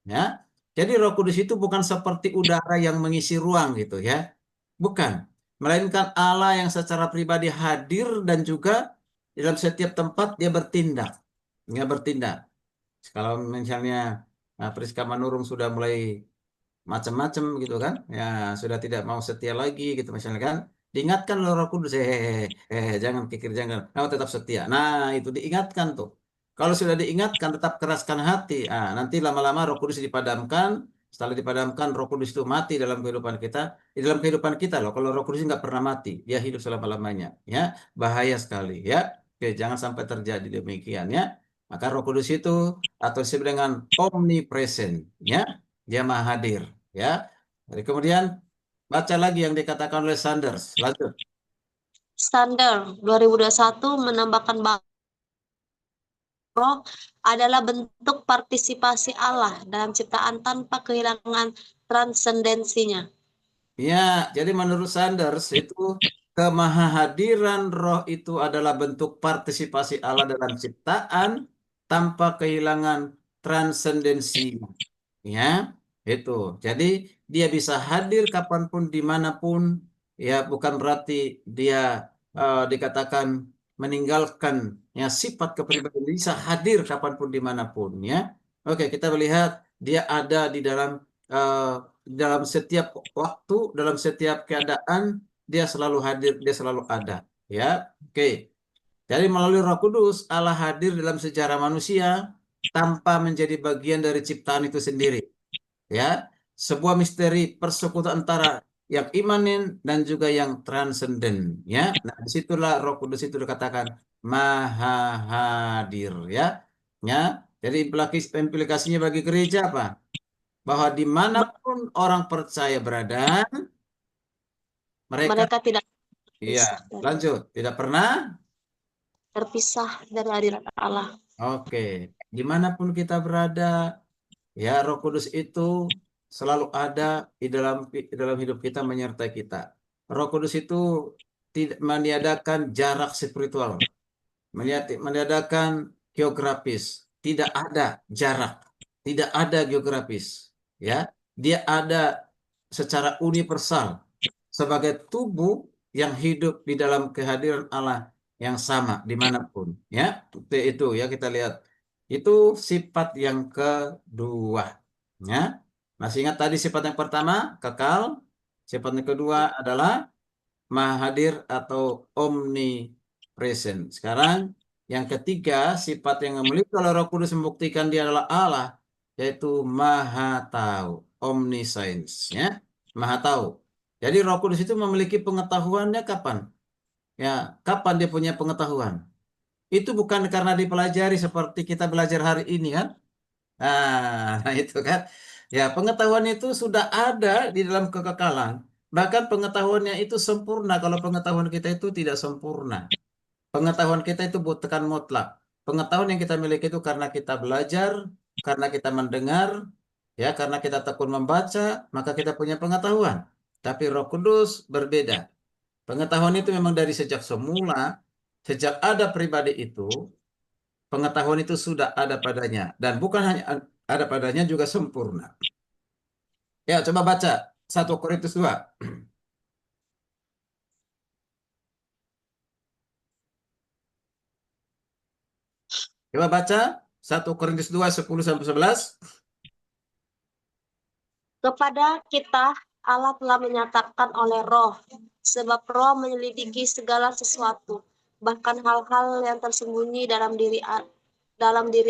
Ya. Jadi Roh Kudus itu bukan seperti udara yang mengisi ruang gitu ya. Bukan. Melainkan Allah yang secara pribadi hadir dan juga dalam setiap tempat dia bertindak. Dia bertindak. Kalau misalnya Nah, Priska Manurung sudah mulai macam-macam gitu kan, ya sudah tidak mau setia lagi gitu misalnya kan, diingatkan oleh Roh Kudus, jangan pikir, jangan, kamu tetap setia. Nah, itu diingatkan tuh. Kalau sudah diingatkan, tetap keraskan hati. Nanti lama-lama Roh Kudus dipadamkan. Setelah dipadamkan, Roh Kudus itu mati dalam kehidupan kita. Di dalam kehidupan kita loh, kalau Roh Kudus nggak pernah mati, dia hidup selama-lamanya, ya bahaya sekali, ya. Oke, jangan sampai terjadi demikian, ya. Maka Roh Kudus itu atau disebut dengan omnipresent, ya. Dia maha hadir, ya. Jadi kemudian baca lagi yang dikatakan oleh Sanders. Lanjut. Standar 2021 menambahkan bahwa roh adalah bentuk partisipasi Allah dalam ciptaan tanpa kehilangan transendensinya. Ya, jadi menurut Sanders itu kemahahadiran roh itu adalah bentuk partisipasi Allah dalam ciptaan tanpa kehilangan transendensi. Ya, itu. Jadi dia bisa hadir kapanpun, dimanapun. Ya, bukan berarti dia dikatakan meninggalkan ya sifat kepribadian. Bisa hadir kapanpun, dimanapun. Ya, oke. Kita melihat dia ada eh, di dalam setiap waktu, dalam setiap keadaan. Dia selalu hadir, dia selalu ada. Ya, oke. Jadi melalui Roh Kudus, Allah hadir dalam sejarah manusia tanpa menjadi bagian dari ciptaan itu sendiri, ya, sebuah misteri persekutuan antara yang imanen dan juga yang transenden, ya. Nah, disitulah Roh Kudus itu dikatakan maha hadir, ya, ya. Jadi implikasinya bagi gereja apa? Bahwa dimanapun orang percaya berada, mereka, Mereka tidak iya, lanjut, tidak pernah. terpisah dari hadirat Allah. Oke, dimanapun kita berada, ya, Roh Kudus itu selalu ada di dalam hidup kita, menyertai kita. Roh Kudus itu tidak meniadakan jarak spiritual, meniadakan geografis, tidak ada jarak, tidak ada geografis, ya. Dia ada secara universal sebagai tubuh yang hidup di dalam kehadiran Allah yang sama dimanapun, ya. Itu ya, kita lihat itu sifat yang kedua, ya. Masih ingat tadi sifat yang pertama kekal, sifat yang kedua adalah maha hadir atau omnipresent. Sekarang yang ketiga, sifat yang memiliki oleh Roh Kudus membuktikan dia adalah Allah, yaitu maha tahu, omniscience, ya, maha tahu. Jadi Roh Kudus itu memiliki pengetahuannya kapan? Ya, kapan dia punya pengetahuan? Itu bukan karena dipelajari seperti kita belajar hari ini kan? Nah, itu kan. Ya, pengetahuan itu sudah ada di dalam kekekalan. Bahkan pengetahuannya itu sempurna kalau pengetahuan kita itu tidak sempurna. Pengetahuan kita itu bukan mutlak. Pengetahuan yang kita miliki itu karena kita belajar, karena kita mendengar, ya, karena kita tekun membaca, maka kita punya pengetahuan. Tapi Roh Kudus berbeda. Pengetahuan itu memang dari sejak semula, sejak ada pribadi itu, pengetahuan itu sudah ada padanya. Dan bukan hanya ada padanya, juga sempurna. Ya, coba baca 1 Korintus 2. Coba baca 1 Korintus 2 10-11. Kepada kita Allah telah menyatakan oleh roh, sebab roh menyelidiki segala sesuatu, bahkan hal-hal yang tersembunyi dalam diri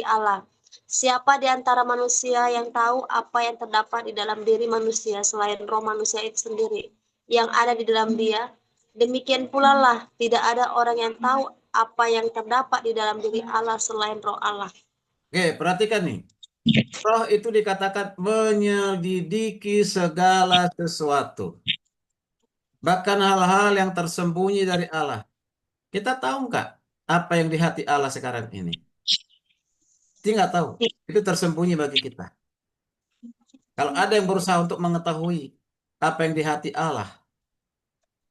Allah. Siapa di antara manusia yang tahu apa yang terdapat di dalam diri manusia selain roh manusia itu sendiri yang ada di dalam dia? Demikian pula lah, tidak ada orang yang tahu apa yang terdapat di dalam diri Allah selain roh Allah. Oke, perhatikan nih. Roh itu dikatakan menyelidiki segala sesuatu. Bahkan hal-hal yang tersembunyi dari Allah. Kita tahu nggak apa yang di hati Allah sekarang ini? Kita nggak tahu. Itu tersembunyi bagi kita. Kalau ada yang berusaha untuk mengetahui apa yang di hati Allah,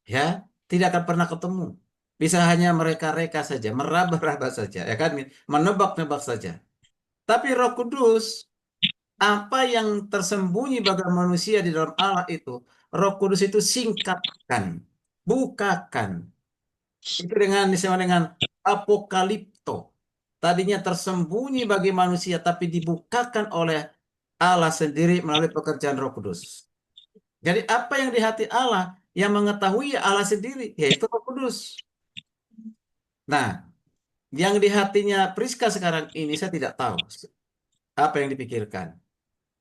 ya, tidak akan pernah ketemu. Bisa hanya mereka-reka saja, meraba-raba saja, ya kan? Menebak-nebak saja. Tapi Roh Kudus, apa yang tersembunyi bagi manusia di dalam Allah itu, Roh Kudus itu singkapkan, bukakan. Itu disebut dengan apokalipto. Tadinya tersembunyi bagi manusia, tapi dibukakan oleh Allah sendiri melalui pekerjaan Roh Kudus. Jadi apa yang di hati Allah yang mengetahui Allah sendiri, yaitu Roh Kudus. Nah, yang di hatinya Priska sekarang ini saya tidak tahu apa yang dipikirkan.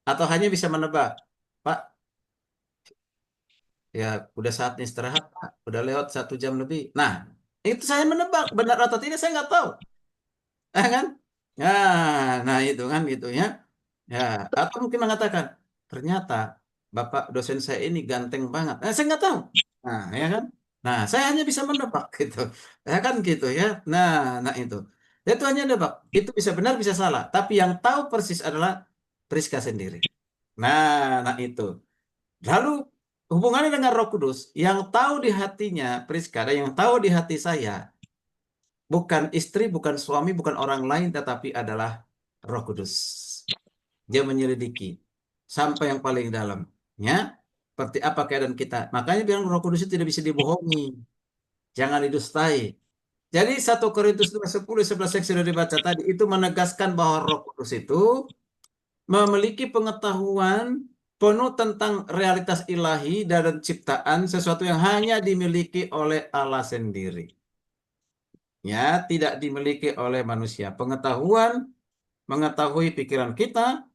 Atau hanya bisa menebak, Pak, ya udah saatnya istirahat, Pak. Udah lewat 1 jam lebih. Nah, itu saya menebak, benar atau tidak saya nggak tahu. Kan? Nah itu kan gitu ya. Ya, atau mungkin mengatakan, ternyata Bapak dosen saya ini ganteng banget. Saya nggak tahu. Nah, ya kan? Nah, saya hanya bisa menebak gitu. Ya kan gitu ya. Nah itu. Itu hanya nebak. Itu bisa benar, bisa salah. Tapi yang tahu persis adalah Priska sendiri. Nah itu. Lalu hubungannya dengan Roh Kudus, yang tahu di hatinya Priska dan yang tahu di hati saya, bukan istri, bukan suami, bukan orang lain, tetapi adalah Roh Kudus. Dia menyelidiki sampai yang paling dalam. Ya, seperti apa keadaan kita. Makanya bilang Roh Kudus itu tidak bisa dibohongi. Jangan didustai. Jadi 1 Korintus 2:10, 11 yang sudah dibaca tadi itu menegaskan bahwa Roh Kudus itu memiliki pengetahuan penuh tentang realitas ilahi dan ciptaan, sesuatu yang hanya dimiliki oleh Allah sendiri. Ya, tidak dimiliki oleh manusia. Pengetahuan, mengetahui pikiran kita,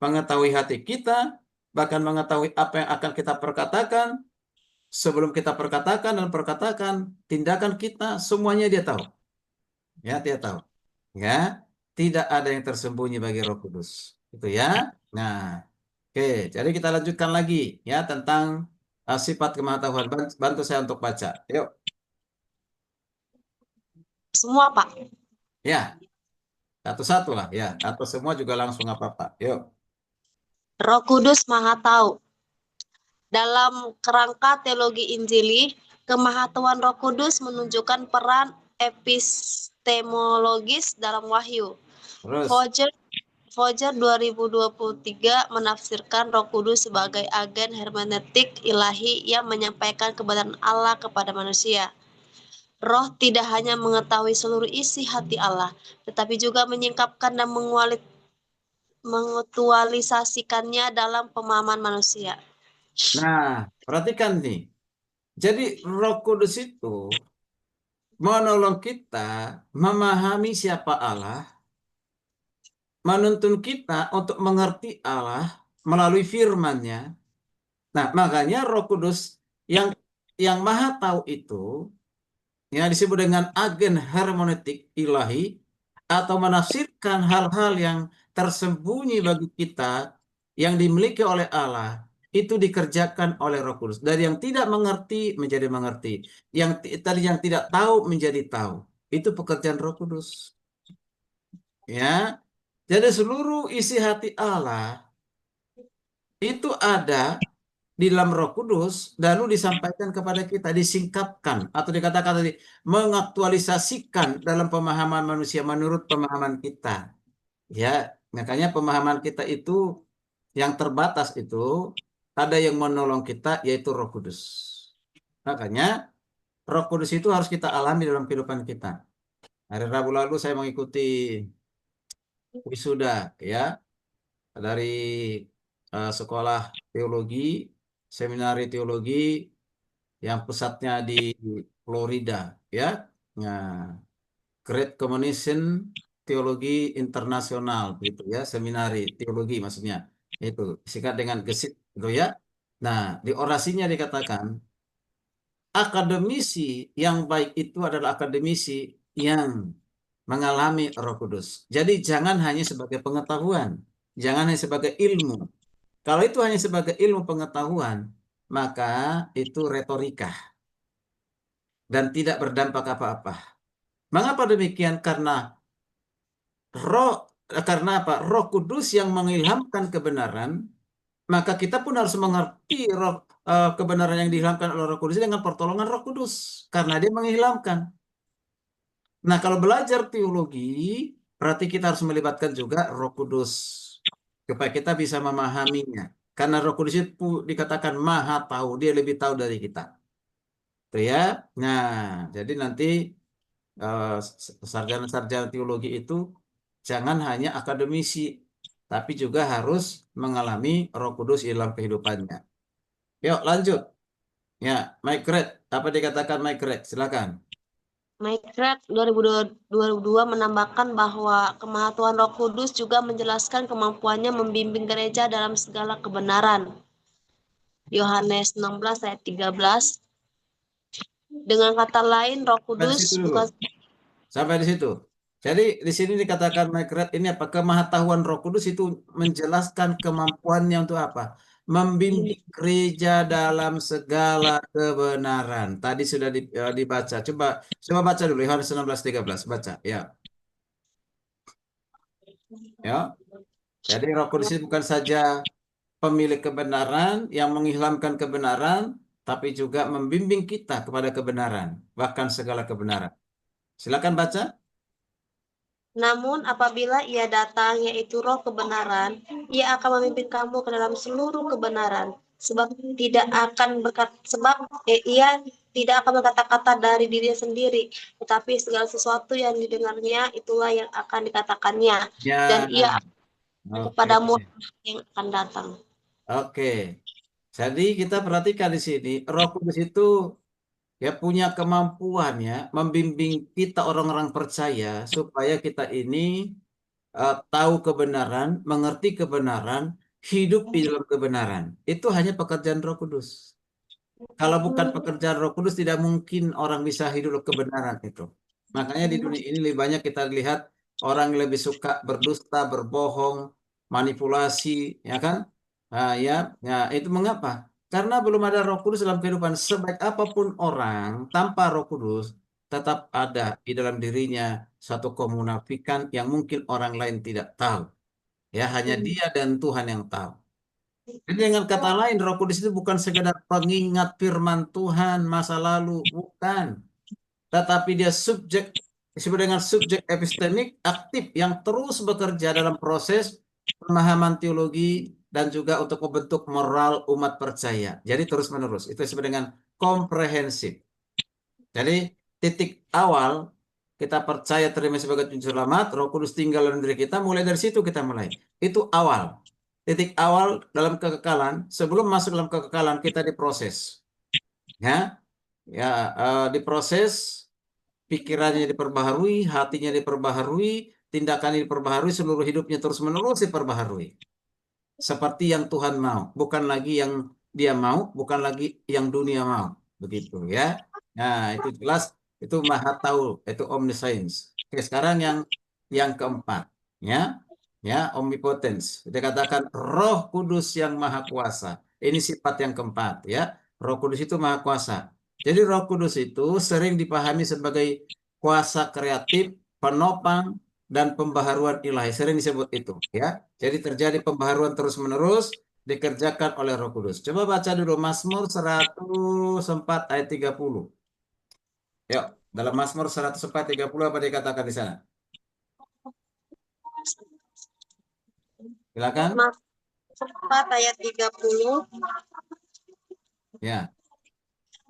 mengetahui hati kita, bahkan mengetahui apa yang akan kita perkatakan, sebelum kita perkatakan dan perkatakan, tindakan kita, semuanya dia tahu. Ya, dia tahu. Ya, tidak ada yang tersembunyi bagi Roh Kudus. Itu ya. Nah, oke, jadi kita lanjutkan lagi ya tentang sifat kemahatauan. Bantu saya untuk baca. Yuk. Semua, Pak. Ya, satu-satu lah ya. Atau semua juga langsung apa-apa. Yuk. Roh Kudus Maha Tahu. Dalam kerangka teologi Injili, kemahatauan Roh Kudus menunjukkan peran epistemologis dalam wahyu. Terus. Voger 2023 menafsirkan Roh Kudus sebagai agen hermeneutik ilahi yang menyampaikan kebenaran Allah kepada manusia. Roh tidak hanya mengetahui seluruh isi hati Allah, tetapi juga menyingkapkan dan mengaktualisasikannya dalam pemahaman manusia. Nah, perhatikan nih. Jadi Roh Kudus itu menolong kita memahami siapa Allah, menuntun kita untuk mengerti Allah melalui firman-Nya. Nah, makanya Roh Kudus yang Maha Tahu itu yang disebut dengan agen hermeneutik ilahi atau menafsirkan hal-hal yang tersembunyi bagi kita yang dimiliki oleh Allah itu dikerjakan oleh Roh Kudus. Dari yang tidak mengerti menjadi mengerti, tadi yang tidak tahu menjadi tahu. Itu pekerjaan Roh Kudus. Ya, jadi seluruh isi hati Allah itu ada di dalam Roh Kudus lalu disampaikan kepada kita, disingkapkan atau dikatakan tadi mengaktualisasikan dalam pemahaman manusia menurut pemahaman kita. Ya, makanya pemahaman kita itu yang terbatas itu ada yang menolong kita yaitu Roh Kudus. Makanya Roh Kudus itu harus kita alami dalam kehidupan kita. Hari Rabu lalu saya mengikuti wisuda ya dari sekolah teologi, seminari teologi yang pusatnya di Florida ya. Nah, Great Commission Teologi Internasional gitu ya, seminari teologi maksudnya. Itu singkat dengan GESIT gitu ya. Nah, di orasinya dikatakan akademisi yang baik itu adalah akademisi yang mengalami Roh Kudus. Jadi jangan hanya sebagai pengetahuan, jangan hanya sebagai ilmu. Kalau itu hanya sebagai ilmu pengetahuan, maka itu retorika dan tidak berdampak apa-apa. Mengapa demikian? Roh karena apa? Roh Kudus yang mengilhamkan kebenaran, maka kita pun harus mengerti kebenaran yang diilhamkan oleh Roh Kudus dengan pertolongan Roh Kudus karena dia mengilhamkan. Nah, kalau belajar teologi, berarti kita harus melibatkan juga Roh Kudus supaya kita bisa memahaminya. Karena Roh Kudus itu dikatakan maha tahu, dia lebih tahu dari kita. Itu ya. Nah, jadi nanti sarjana-sarjana teologi itu jangan hanya akademisi tapi juga harus mengalami Roh Kudus di dalam kehidupannya. Yuk lanjut. Ya, Mike Red. Apa dikatakan Mike Red? Silakan. Maikret 2002 menambahkan bahwa kemahatuan Roh Kudus juga menjelaskan kemampuannya membimbing gereja dalam segala kebenaran. Yohanes 16 ayat 13. Dengan kata lain, Roh Sampai di Kudus situ dulu. bukan Sampai di situ. Jadi di sini dikatakan Mike Red ini apa? Kemahatahuan Roh Kudus itu menjelaskan kemampuannya untuk apa? Membimbing gereja dalam segala kebenaran. Tadi sudah dibaca. Coba baca dulu Yohanes 16:13. Baca, ya. Ya. Jadi Roh Kudus itu bukan saja pemilik kebenaran yang mengilhamkan kebenaran, tapi juga membimbing kita kepada kebenaran, bahkan segala kebenaran. Silakan baca. Namun apabila ia datang, yaitu roh kebenaran, ia akan memimpin kamu ke dalam seluruh kebenaran. Ia tidak akan berkata-kata dari dirinya sendiri, tetapi segala sesuatu yang didengarnya itulah yang akan dikatakannya. Dan Ya, ia oke. kepadamu yang akan datang. Oke. Jadi kita perhatikan di sini, Roh Kudus itu ya punya kemampuan ya membimbing kita orang-orang percaya supaya kita ini tahu kebenaran, mengerti kebenaran, hidup di dalam kebenaran. Itu hanya pekerjaan Roh Kudus. Kalau bukan pekerjaan Roh Kudus, tidak mungkin orang bisa hidup kebenaran itu. Makanya di dunia ini lebih banyak kita lihat orang yang lebih suka berdusta, berbohong, manipulasi, ya kan? Nah, ya, itu mengapa? Karena belum ada Roh Kudus dalam kehidupan. Sebaik apapun orang tanpa Roh Kudus, tetap ada di dalam dirinya satu kemunafikan yang mungkin orang lain tidak tahu. Ya, hanya dia dan Tuhan yang tahu. Jadi dengan kata lain, Roh Kudus itu bukan sekedar pengingat firman Tuhan masa lalu, bukan. Tetapi dia disebut dengan subjek epistemik aktif yang terus bekerja dalam proses pemahaman teologi dan juga untuk membentuk moral umat percaya. Jadi terus-menerus. Itu disebut dengan komprehensif. Jadi titik awal kita percaya terima sebagai juru selamat, Roh Kudus tinggal dalam diri kita, mulai dari situ kita mulai. Itu awal. Titik awal dalam kekekalan, sebelum masuk dalam kekekalan kita diproses. Ya, ya diproses, pikirannya diperbaharui, hatinya diperbaharui, tindakannya diperbaharui, seluruh hidupnya terus-menerus diperbaharui. Seperti yang Tuhan mau, bukan lagi yang dia mau, bukan lagi yang dunia mau. Begitu ya. Nah, itu jelas, itu maha tahu, itu omniscience. Oke, sekarang yang keempat, ya. Ya, omnipotence. Dikatakan Roh Kudus yang maha kuasa. Ini sifat yang keempat, ya. Roh Kudus itu maha kuasa. Jadi Roh Kudus itu sering dipahami sebagai kuasa kreatif, penopang, dan pembaharuan ilahi. Sering disebut itu, ya. Jadi terjadi pembaharuan terus-menerus dikerjakan oleh Roh Kudus. Coba baca dulu Mazmur 104 ayat 30. Yuk, dalam Mazmur 104:30 apa dikatakan di sana? Silakan. Mazmur 4 ayat 30. Ya.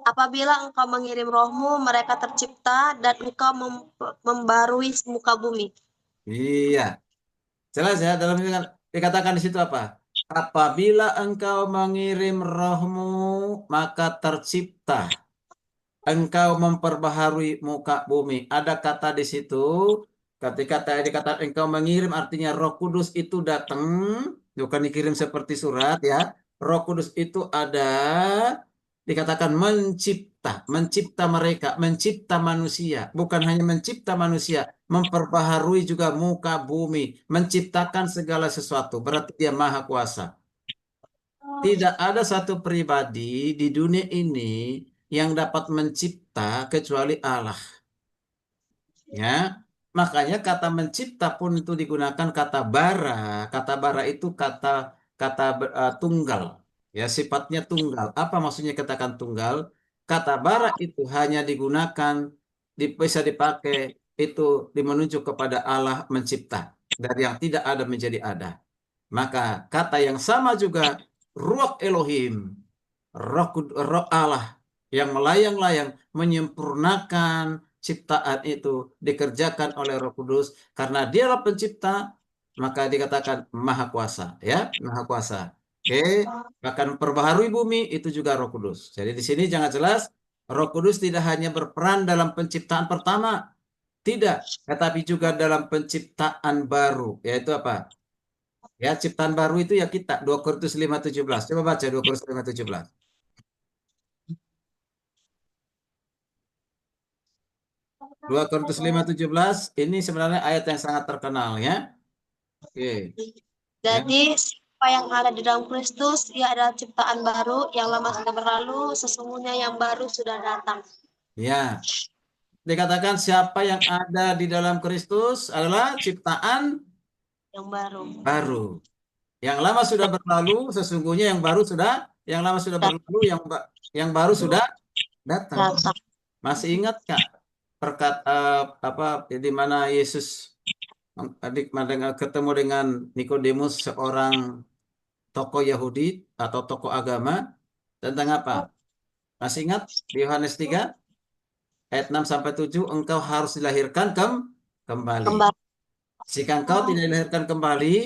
Apabila engkau mengirim rohmu, mereka tercipta dan engkau membarui muka bumi. Iya. Jelas ya, dalam ini dikatakan di situ apa? Apabila engkau mengirim rohmu, maka tercipta. Engkau memperbaharui muka bumi. Ada kata di situ. Ketika tadi dikatakan engkau mengirim, artinya Roh Kudus itu datang, bukan dikirim seperti surat ya. Roh Kudus itu ada, dikatakan mencipta mereka, mencipta manusia. Bukan hanya mencipta manusia, memperbaharui juga muka bumi, menciptakan segala sesuatu. Berarti dia maha kuasa. Tidak ada satu pribadi di dunia ini yang dapat mencipta kecuali Allah. Ya, makanya kata mencipta pun itu digunakan kata bara. Kata bara itu kata tunggal. Ya, sifatnya tunggal. Apa maksudnya katakan tunggal? Kata bara itu hanya digunakan, bisa dipakai itu menunjuk kepada Allah mencipta. Dari yang tidak ada menjadi ada. Maka kata yang sama juga Ruach Elohim, roh Allah yang melayang-layang menyempurnakan ciptaan itu dikerjakan oleh Roh Kudus karena dialah pencipta, maka dikatakan maha kuasa, ya, maha kuasa. Oke, akan perbaharui bumi itu juga Roh Kudus. Jadi di sini jangan jelas Roh Kudus tidak hanya berperan dalam penciptaan pertama, tidak, tetapi juga dalam penciptaan baru, yaitu apa? Ya, ciptaan baru itu ya kita, 2 Korintus 5:17. Coba baca 2 Korintus 5:17. 2 Korintus 5:17 ini sebenarnya ayat yang sangat terkenal ya. Oke, ya. Jadi siapa yang ada di dalam Kristus, ia adalah ciptaan baru, yang lama sudah berlalu, sesungguhnya yang baru sudah datang. Ya, dikatakan siapa yang ada di dalam Kristus adalah ciptaan Yang baru baru. Yang lama sudah berlalu, sesungguhnya yang lama sudah berlalu, yang baru sudah datang. datang. Masih ingat Kak perkata apa di mana Yesus ketemu dengan Nikodemus, seorang tokoh Yahudi atau tokoh agama, tentang apa? Masih ingat di Yohanes 3 ayat 6 sampai 7, engkau harus dilahirkan kembali. Kembali. Jika engkau tidak dilahirkan kembali,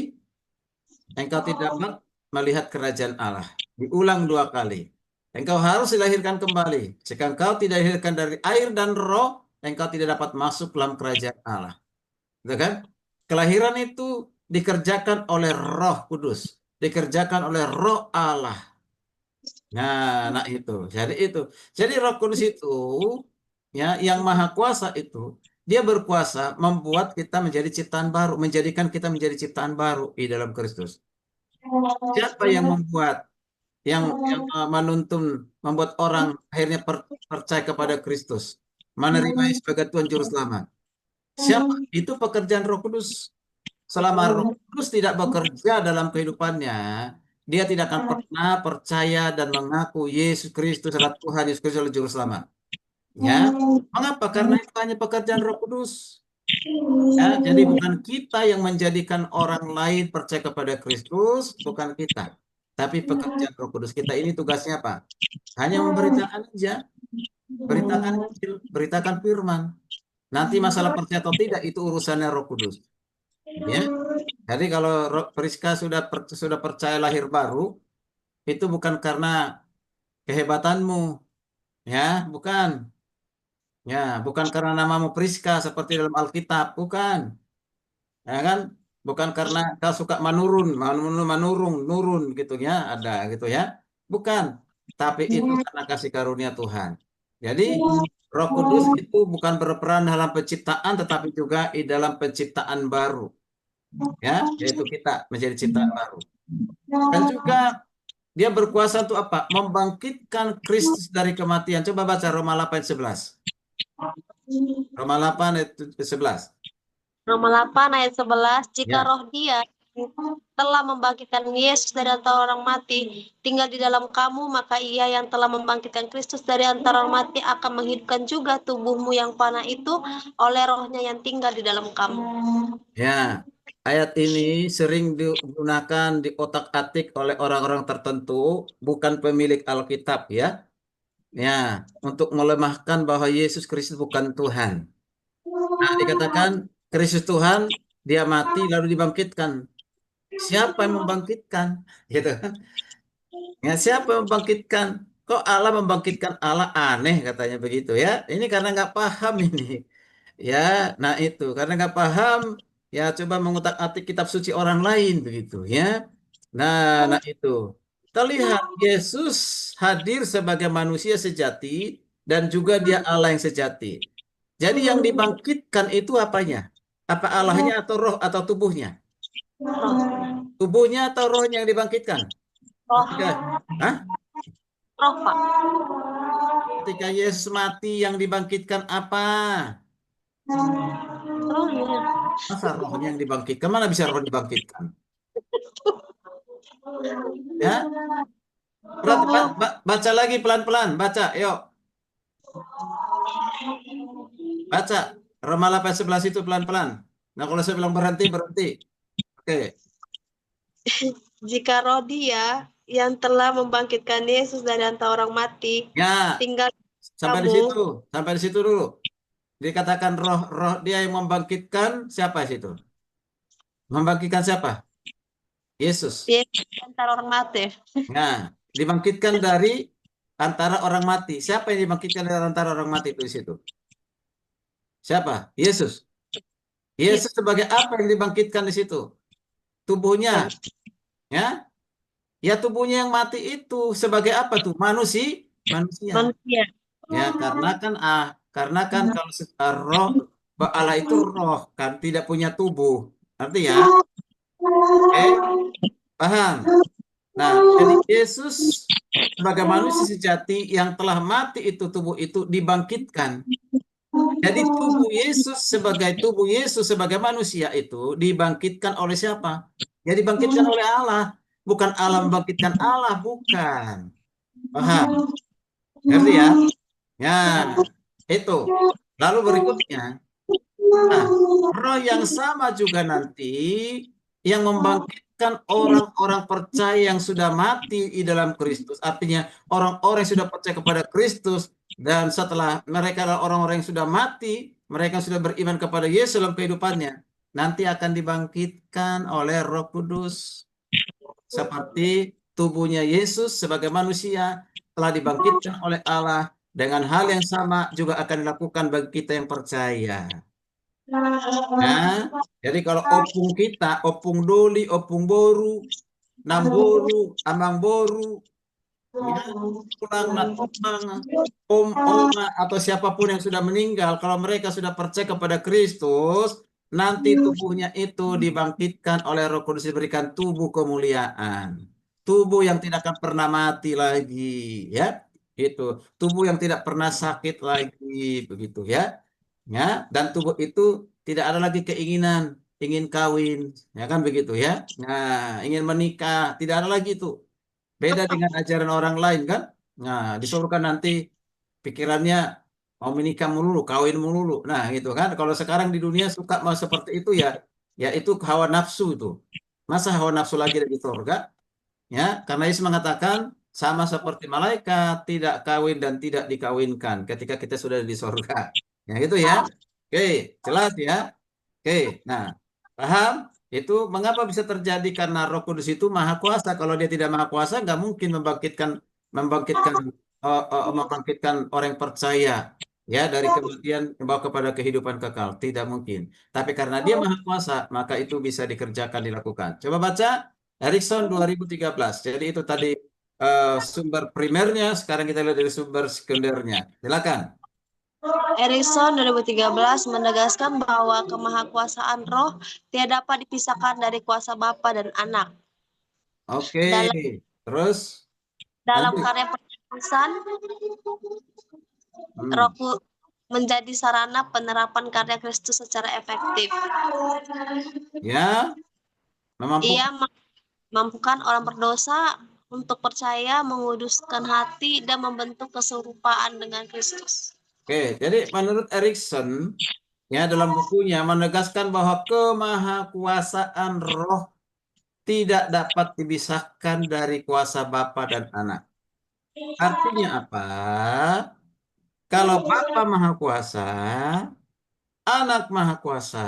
engkau tidak dapat melihat kerajaan Allah. Diulang 2 kali. Engkau harus dilahirkan kembali. Jika engkau tidak dilahirkan dari air dan roh, engkau tidak dapat masuk dalam kerajaan Allah. Gitu kan? Kelahiran itu dikerjakan oleh Roh Kudus, dikerjakan oleh Roh Allah. Nah itu. Jadi Roh Kudus itu ya yang maha kuasa itu dia berkuasa membuat kita menjadi ciptaan baru, menjadikan kita menjadi ciptaan baru di dalam Kristus. Siapa yang membuat yang menuntun membuat orang akhirnya percaya kepada Kristus, menerima sebagai Tuhan Juru Selamat? Siapa? Itu pekerjaan Roh Kudus. Selama Roh Kudus tidak bekerja dalam kehidupannya, dia tidak akan pernah percaya dan mengaku Yesus Kristus adalah Tuhan, Yesus Kristus adalah Juru Selamat. Ya, mengapa? Karena itu hanya pekerjaan Roh Kudus. Ya, jadi bukan kita yang menjadikan orang lain percaya kepada Kristus, bukan kita. Tapi pekerjaan Roh Kudus kita ini tugasnya apa? Hanya memberitakan aja, beritakan Injil, beritakan firman. Nanti masalah percaya atau tidak itu urusannya Roh Kudus. Ya. Jadi kalau Priska sudah percaya lahir baru, itu bukan karena kehebatanmu, ya, bukan. Ya, bukan karena namamu Priska seperti dalam Alkitab, bukan. Ya kan? Bukan karena kau suka nurun gitu ya, ada gitu ya. Bukan. Tapi itu karena kasih karunia Tuhan. Jadi Roh Kudus itu bukan berperan dalam penciptaan tetapi juga di dalam penciptaan baru. Ya, yaitu kita menjadi ciptaan baru. Dan juga dia berkuasa untuk apa? Membangkitkan Kristus dari kematian. Coba baca Roma 8:11. Roma 8 ayat 11. Roma 8 ayat 11, jika Ya. roh dia telah membangkitkan Yesus dari antara orang mati tinggal di dalam kamu, maka ia yang telah membangkitkan Kristus dari antara orang mati akan menghidupkan juga tubuhmu yang fana itu oleh rohnya yang tinggal di dalam kamu. Ya, ayat ini sering digunakan di otak-atik oleh orang-orang tertentu, bukan pemilik Alkitab ya. Ya, untuk melemahkan bahwa Yesus Kristus bukan Tuhan. Nah, dikatakan Kristus Tuhan, dia mati lalu dibangkitkan. Siapa yang membangkitkan? Gitu kan? Ya, siapa yang membangkitkan? Kok Allah membangkitkan Allah, aneh katanya begitu ya. Ini karena nggak paham ini. Ya, nah itu karena nggak paham, ya coba mengutak-atik kitab suci orang lain begitu ya. Nah itu. Kita lihat Yesus hadir sebagai manusia sejati dan juga dia Allah yang sejati. Jadi yang dibangkitkan itu apanya? Apa Allahnya atau roh atau tubuhnya? Tubuhnya atau rohnya yang dibangkitkan? Ketika, Roh, Hah? roh Pak. Ketika Yesus mati yang dibangkitkan apa? Rohnya. Masa rohnya yang dibangkitkan? Mana bisa roh dibangkitkan? Ya, baca lagi pelan-pelan, baca, yuk, baca. Roma 8:11 itu pelan-pelan. Nah, kalau saya bilang berhenti, berhenti. Oke. Jika roh dia yang telah membangkitkan Yesus dari antara orang mati Ya, tinggal di sampai di kamu, situ. Sampai di situ dulu. Dikatakan roh dia yang membangkitkan siapa di situ? Membangkitkan siapa? Yesus. Dia antara orang mati. Nah, dibangkitkan dari antara orang mati. Siapa yang dibangkitkan dari antara orang mati itu di situ? Siapa? Yesus. Iya, Yesus sebagai apa yang dibangkitkan di situ? Tubuhnya, ya? Ya tubuhnya yang mati itu sebagai apa tuh? Manusia, manusia. manusia. Ya, karena kan kalau roh Allah itu roh kan tidak punya tubuh. Artinya, paham? Nah, jadi Yesus sebagai manusia sejati yang telah mati itu tubuh itu dibangkitkan. Jadi tubuh Yesus sebagai manusia itu dibangkitkan oleh siapa? Ya dibangkitkan oleh Allah. Bukan Allah membangkitkan Allah, bukan. Paham? Ngerti ya? Ya, itu. Lalu berikutnya, nah, roh yang sama juga nanti yang membangkitkan orang-orang percaya yang sudah mati di dalam Kristus. Artinya orang-orang yang sudah percaya kepada Kristus dan setelah mereka adalah orang-orang yang sudah mati, mereka sudah beriman kepada Yesus dalam kehidupannya, nanti akan dibangkitkan oleh Roh Kudus seperti tubuhnya Yesus sebagai manusia telah dibangkitkan oleh Allah dengan hal yang sama juga akan dilakukan bagi kita yang percaya. Nah, jadi kalau opung kita, opung doli, opung boru, namboru, amang boru, ya, tulang, natulang, oma, atau siapapun yang sudah meninggal, kalau mereka sudah percaya kepada Kristus, nanti tubuhnya itu dibangkitkan oleh Roh Kudus diberikan tubuh kemuliaan. Tubuh yang tidak akan pernah mati lagi, ya. Itu, tubuh yang tidak pernah sakit lagi, begitu ya. Ya, dan tubuh itu tidak ada lagi keinginan ingin kawin, ya kan begitu ya. Nah, ingin menikah, tidak ada lagi itu. Beda dengan ajaran orang lain kan. Nah, di surga nanti pikirannya mau menikah melulu, kawin melulu. Nah, gitu kan. Kalau sekarang di dunia suka mau seperti itu ya, ya itu hawa nafsu itu. Masa hawa nafsu lagi ada di surga? Ya, karena Yesus mengatakan sama seperti malaikat, tidak kawin dan tidak dikawinkan ketika kita sudah di surga. Ya, gitu ya. Oke, jelas ya. Oke, nah, paham? Itu mengapa bisa terjadi karena Roh Kudus itu maha kuasa. Kalau dia tidak maha kuasa, nggak mungkin membangkitkan membangkitkan orang yang percaya ya dari kematian membawa kepada kehidupan kekal. Tidak mungkin. Tapi karena dia maha kuasa, maka itu bisa dikerjakan, dilakukan. Coba baca Erikson 2013. Jadi itu tadi sumber primernya. Sekarang kita lihat dari sumber sekundernya. Silakan. Erikson 2013 menegaskan bahwa kemahakuasaan roh tidak dapat dipisahkan dari kuasa Bapa dan Anak. Oke, Dalam terus dalam lanjut. karya penebusan, Hmm. roh menjadi sarana penerapan karya Kristus secara efektif. Ya, Ia memampukan. mampukan orang berdosa untuk percaya, menguduskan hati, dan membentuk keserupaan dengan Kristus. Oke, jadi menurut Erikson, ya dalam bukunya menegaskan bahwa kemahakuasaan roh tidak dapat dipisahkan dari kuasa Bapa dan Anak. Artinya apa? Kalau Bapa Maha Kuasa, Anak Maha Kuasa,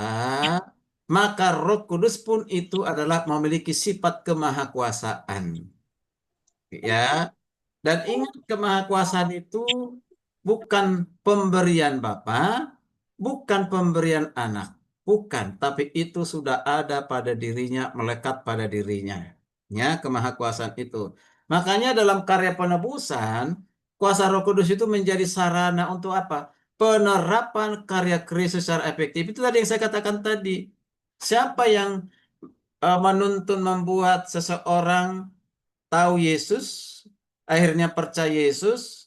maka Roh Kudus pun itu adalah memiliki sifat kemahakuasaan. Ya, dan ingat kemahakuasaan itu bukan pemberian Bapa, bukan pemberian anak, bukan, tapi itu sudah ada pada dirinya, melekat pada dirinya. Ya, kemahakuasaan itu. Makanya dalam karya penebusan, kuasa Roh Kudus itu menjadi sarana untuk apa? Penerapan karya Kristus secara efektif. Itu tadi yang saya katakan tadi. Siapa yang menuntun membuat seseorang tahu Yesus, akhirnya percaya Yesus,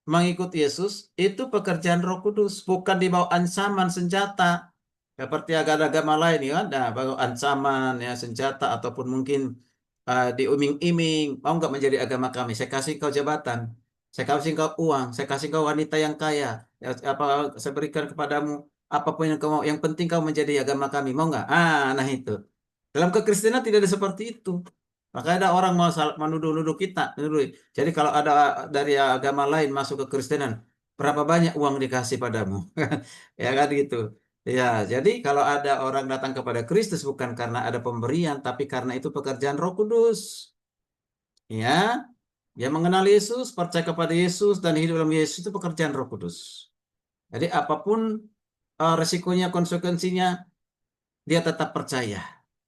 mengikut Yesus, itu pekerjaan Roh Kudus, bukan di bawah ancaman senjata. Seperti agama-agama lain ya, ada bawa ancaman ya senjata ataupun mungkin diiming-iming, mau nggak menjadi agama kami? Saya kasih kau jabatan, saya kasih kau uang, saya kasih kau wanita yang kaya, ya, apa saya berikan kepadamu apapun yang kau mau, yang penting kau menjadi agama kami, mau nggak? Nah itu. Dalam kekristenan tidak ada seperti itu. Maka ada orang mau menuduh-nuduh kita. Jadi kalau ada dari agama lain masuk ke Kristenan, berapa banyak uang dikasih padamu? Ya kan gitu. Ya, jadi kalau ada orang datang kepada Kristus bukan karena ada pemberian, tapi karena itu pekerjaan Roh Kudus. Ya, dia mengenal Yesus, percaya kepada Yesus, dan hidup dalam Yesus itu pekerjaan Roh Kudus. Jadi apapun resikonya, konsekuensinya, dia tetap percaya.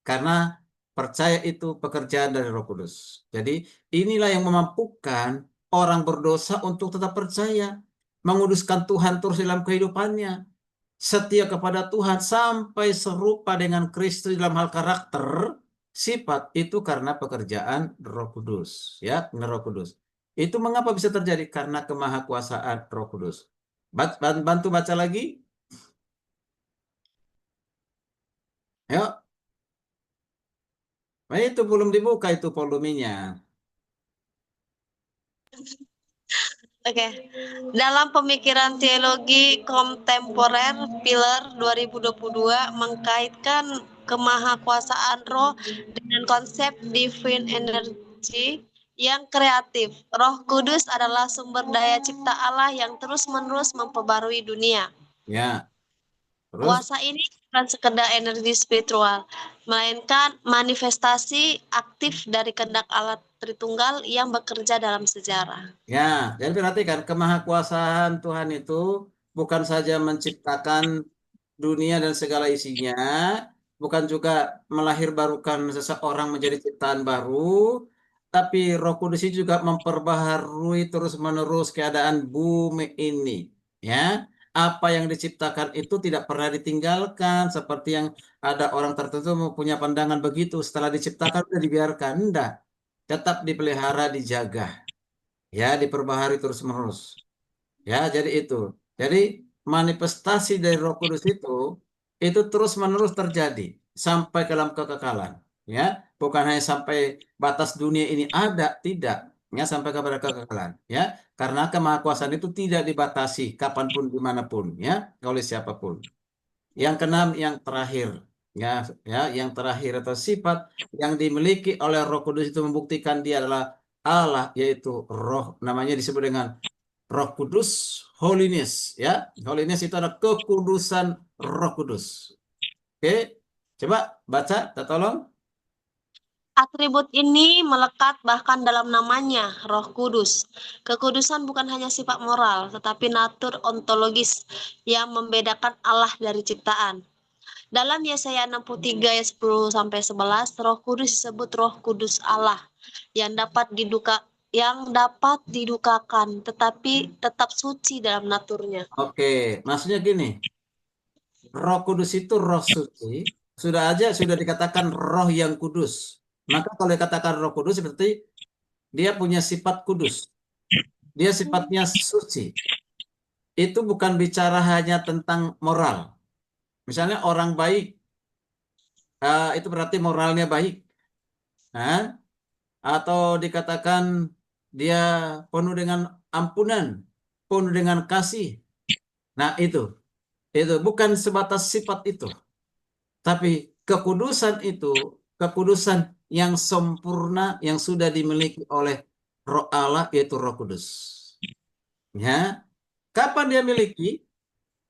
Karena percaya itu pekerjaan dari Roh Kudus. Jadi inilah yang memampukan orang berdosa untuk tetap percaya, menguduskan Tuhan terus dalam kehidupannya, setia kepada Tuhan sampai serupa dengan Kristus dalam hal karakter, sifat itu karena pekerjaan Roh Kudus, ya, Roh Kudus. Itu mengapa bisa terjadi? Karena kemahakuasaan Roh Kudus. Bantu baca lagi. Yuk. Nah, itu belum dibuka itu volumenya. Oke. Dalam pemikiran teologi kontemporer, Pilar 2022 mengkaitkan kemahakuasaan roh dengan konsep divine energy yang kreatif. Roh Kudus adalah sumber daya cipta Allah yang terus-menerus memperbarui dunia. Ya, terus Kuasa ini bukan sekedar energi spiritual, melainkan manifestasi aktif dari kehendak Allah Tritunggal yang bekerja dalam sejarah. ya, jadi perhatikan kemahakuasaan Tuhan itu bukan saja menciptakan dunia dan segala isinya, bukan juga melahirbarukan seseorang menjadi ciptaan baru, tapi Roh Kudus itu juga memperbaharui terus-menerus keadaan bumi ini. Ya, apa yang diciptakan itu tidak pernah ditinggalkan, seperti yang ada orang tertentu mempunyai pandangan begitu, setelah diciptakan sudah dibiarkan. Enggak, tetap dipelihara, dijaga. Ya, diperbaharui terus-menerus. Ya, jadi itu. Jadi manifestasi dari Roh Kudus itu terus-menerus terjadi sampai ke dalam kekekalan. Ya, bukan hanya sampai batas dunia ini ada, tidak. Ya, sampai kepada kekekalan. Ya, karena kemahakuasaan itu tidak dibatasi kapanpun, dimanapun. Ya, oleh siapapun. Yang keenam, yang terakhir. Ya, ya, yang terakhir atau sifat yang dimiliki oleh Roh Kudus itu membuktikan dia adalah Allah, yaitu Roh. Namanya disebut dengan Roh Kudus, holiness, ya. Holiness itu adalah kekudusan Roh Kudus. Oke, coba baca, kita tolong. Atribut ini melekat bahkan dalam namanya, Roh Kudus. Kekudusan bukan hanya sifat moral, tetapi natur ontologis yang membedakan Allah dari ciptaan. Dalam Yesaya 63 ayat 10 sampai 11, Roh Kudus disebut Roh Kudus Allah yang dapat didukakan tetapi tetap suci dalam naturnya. Oke, maksudnya gini, Roh Kudus itu roh suci, sudah dikatakan roh yang kudus. Maka kalau dikatakan roh kudus berarti dia punya sifat kudus. Dia sifatnya suci. Itu bukan bicara hanya tentang moral. Misalnya orang baik, itu berarti moralnya baik. Nah, atau dikatakan dia penuh dengan ampunan, penuh dengan kasih. Nah, itu bukan sebatas sifat itu, tapi kekudusan itu, kekudusan yang sempurna yang sudah dimiliki oleh Roh Allah yaitu Roh Kudus. Ya, kapan dia miliki?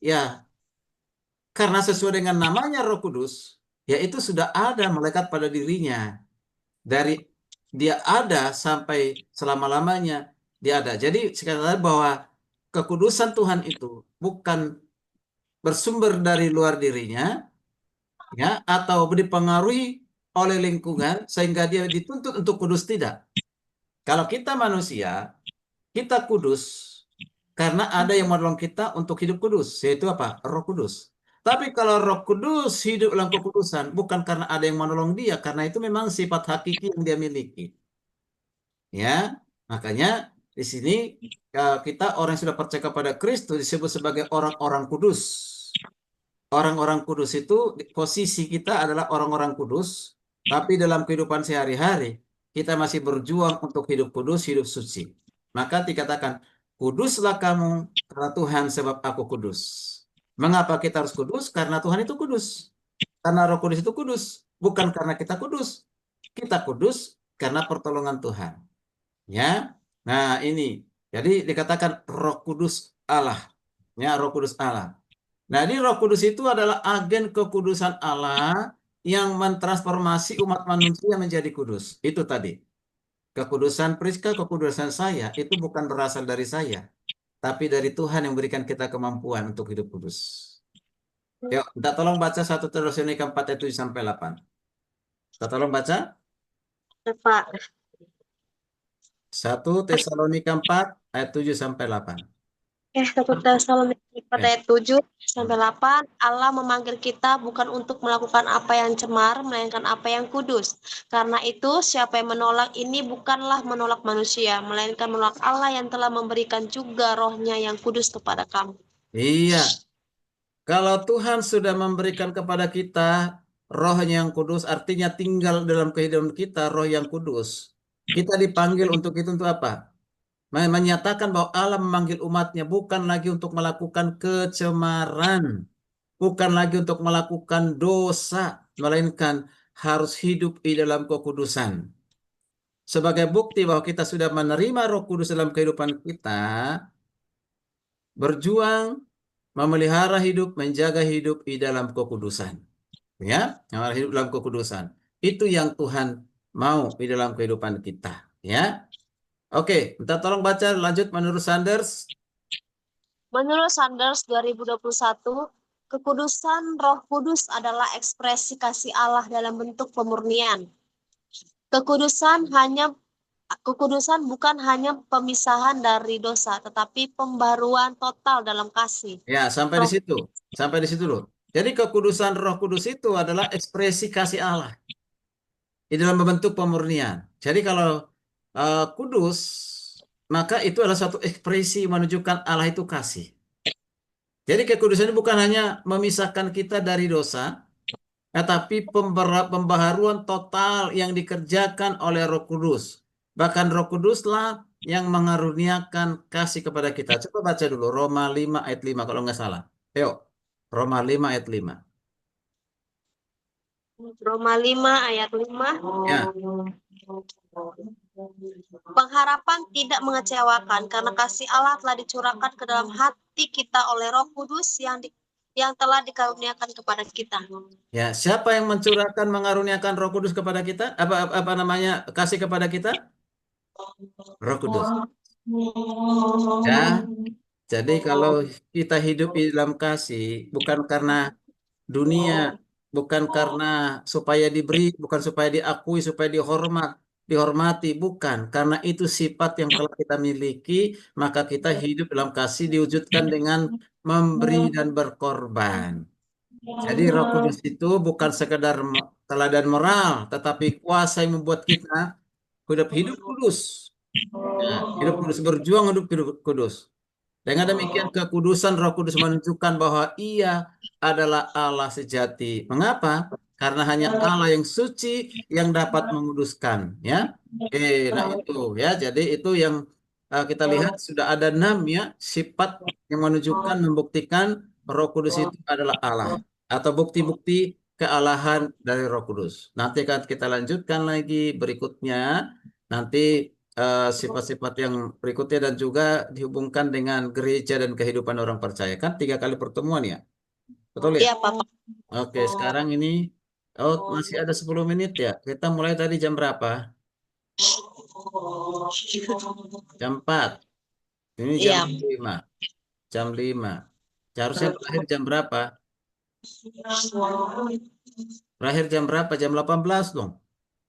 Ya, karena sesuai dengan namanya Roh Kudus, yaitu sudah ada melekat pada dirinya. Dari dia ada sampai selama-lamanya dia ada. Jadi sekali lagi bahwa kekudusan Tuhan itu bukan bersumber dari luar dirinya, ya, atau dipengaruhi oleh lingkungan sehingga dia dituntut untuk kudus, tidak. Kalau kita manusia, kita kudus karena ada yang menolong kita untuk hidup kudus, yaitu apa? Roh Kudus. Tapi kalau Roh Kudus hidup dalam kekudusan, bukan karena ada yang menolong dia, karena itu memang sifat hakiki yang dia miliki. Ya, makanya di sini kita orang yang sudah percaya kepada Kristus disebut sebagai orang-orang kudus. Orang-orang kudus itu posisi kita adalah orang-orang kudus, tapi dalam kehidupan sehari-hari kita masih berjuang untuk hidup kudus, hidup suci. Maka dikatakan, kuduslah kamu karena Tuhan sebab aku kudus. Mengapa kita harus kudus? Karena Tuhan itu kudus. Karena Roh Kudus itu kudus, bukan karena kita kudus. Kita kudus karena pertolongan Tuhan. Ya, nah ini. Jadi dikatakan Roh Kudus Allah. Ya, Roh Kudus Allah. Nah, ini Roh Kudus itu adalah agen kekudusan Allah yang mentransformasi umat manusia menjadi kudus. Itu tadi. Kekudusan Priska, kekudusan saya itu bukan berasal dari saya, tapi dari Tuhan yang berikan kita kemampuan untuk hidup kudus. Yuk, kita tolong baca 1 Tesalonika 4 ayat 7 sampai 8. Kita tolong baca Pak. 1 Tesalonika 4 ayat 7 sampai 8. 1 Tesalonika 4 Ya. ayat 7 sampai 8, Allah memanggil kita bukan untuk melakukan apa yang cemar, melainkan apa yang kudus. Karena itu, siapa yang menolak ini bukanlah menolak manusia, melainkan menolak Allah yang telah memberikan juga rohnya yang kudus kepada kamu. Iya, kalau Tuhan sudah memberikan kepada kita roh yang kudus, artinya tinggal dalam kehidupan kita roh yang kudus. Kita dipanggil untuk itu untuk apa? Menyatakan bahwa Allah memanggil umatnya bukan lagi untuk melakukan kecemaran, bukan lagi untuk melakukan dosa, melainkan harus hidup di dalam kekudusan. Sebagai bukti bahwa kita sudah menerima Roh Kudus dalam kehidupan kita, berjuang, memelihara hidup, menjaga hidup di dalam kekudusan. Ya, memelihara hidup dalam kekudusan. Itu yang Tuhan mau di dalam kehidupan kita. Ya, oke, kita tolong baca lanjut menurut Sanders. Menurut Sanders 2021, kekudusan Roh Kudus adalah ekspresi kasih Allah dalam bentuk pemurnian. Kekudusan bukan hanya pemisahan dari dosa, tetapi pembaruan total dalam kasih. Ya, sampai di Roh, situ. Sampai di situ loh. Jadi kekudusan Roh Kudus itu adalah ekspresi kasih Allah di dalam bentuk pemurnian. Jadi kalau kudus, maka itu adalah satu ekspresi menunjukkan Allah itu kasih. Jadi kekudusan ini bukan hanya memisahkan kita dari dosa, tetapi pembaharuan total yang dikerjakan oleh Roh Kudus. Bahkan Roh Kuduslah yang mengaruniakan kasih kepada kita. Coba baca dulu Roma 5 ayat 5 kalau nggak salah. Ayo, Roma 5 ayat 5. Roma 5 ayat 5. Ya, Pengharapan tidak mengecewakan karena kasih Allah telah dicurahkan ke dalam hati kita oleh Roh Kudus yang telah dikaruniakan kepada kita. ya. Siapa yang mencurahkan mengaruniakan Roh Kudus kepada kita? Apa namanya? Kasih kepada kita? Roh Kudus. Ya, jadi kalau kita hidup di dalam kasih bukan karena dunia, bukan karena supaya diberi, bukan supaya diakui, supaya dihormati, bukan. Karena itu sifat yang telah kita miliki, maka kita hidup dalam kasih diwujudkan dengan memberi dan berkorban. Jadi Roh Kudus itu bukan sekedar teladan moral, tetapi kuasa yang membuat kita hidup hidup kudus. Ya, hidup kudus, berjuang hidup kudus. Dengan demikian kekudusan Roh Kudus menunjukkan bahwa Ia adalah Allah sejati. Mengapa? Karena hanya Allah yang suci yang dapat menguduskan, ya. Nah itu ya. Jadi itu yang kita lihat sudah ada 6 ya sifat yang menunjukkan membuktikan Roh Kudus itu adalah Allah atau bukti-bukti kealahan dari Roh Kudus. Nanti akan kita lanjutkan lagi berikutnya. Nanti sifat-sifat yang berikutnya dan juga dihubungkan dengan gereja dan kehidupan orang percaya. Kan 3 kali pertemuan ya? Betul ya? Iya, Papa. Oke, sekarang ini masih ada 10 menit ya. Kita mulai tadi jam berapa? Jam 4. Ini jam Iya. 5. Jam 5. Seharusnya berakhir jam berapa? Berakhir jam berapa? Jam 18 dong.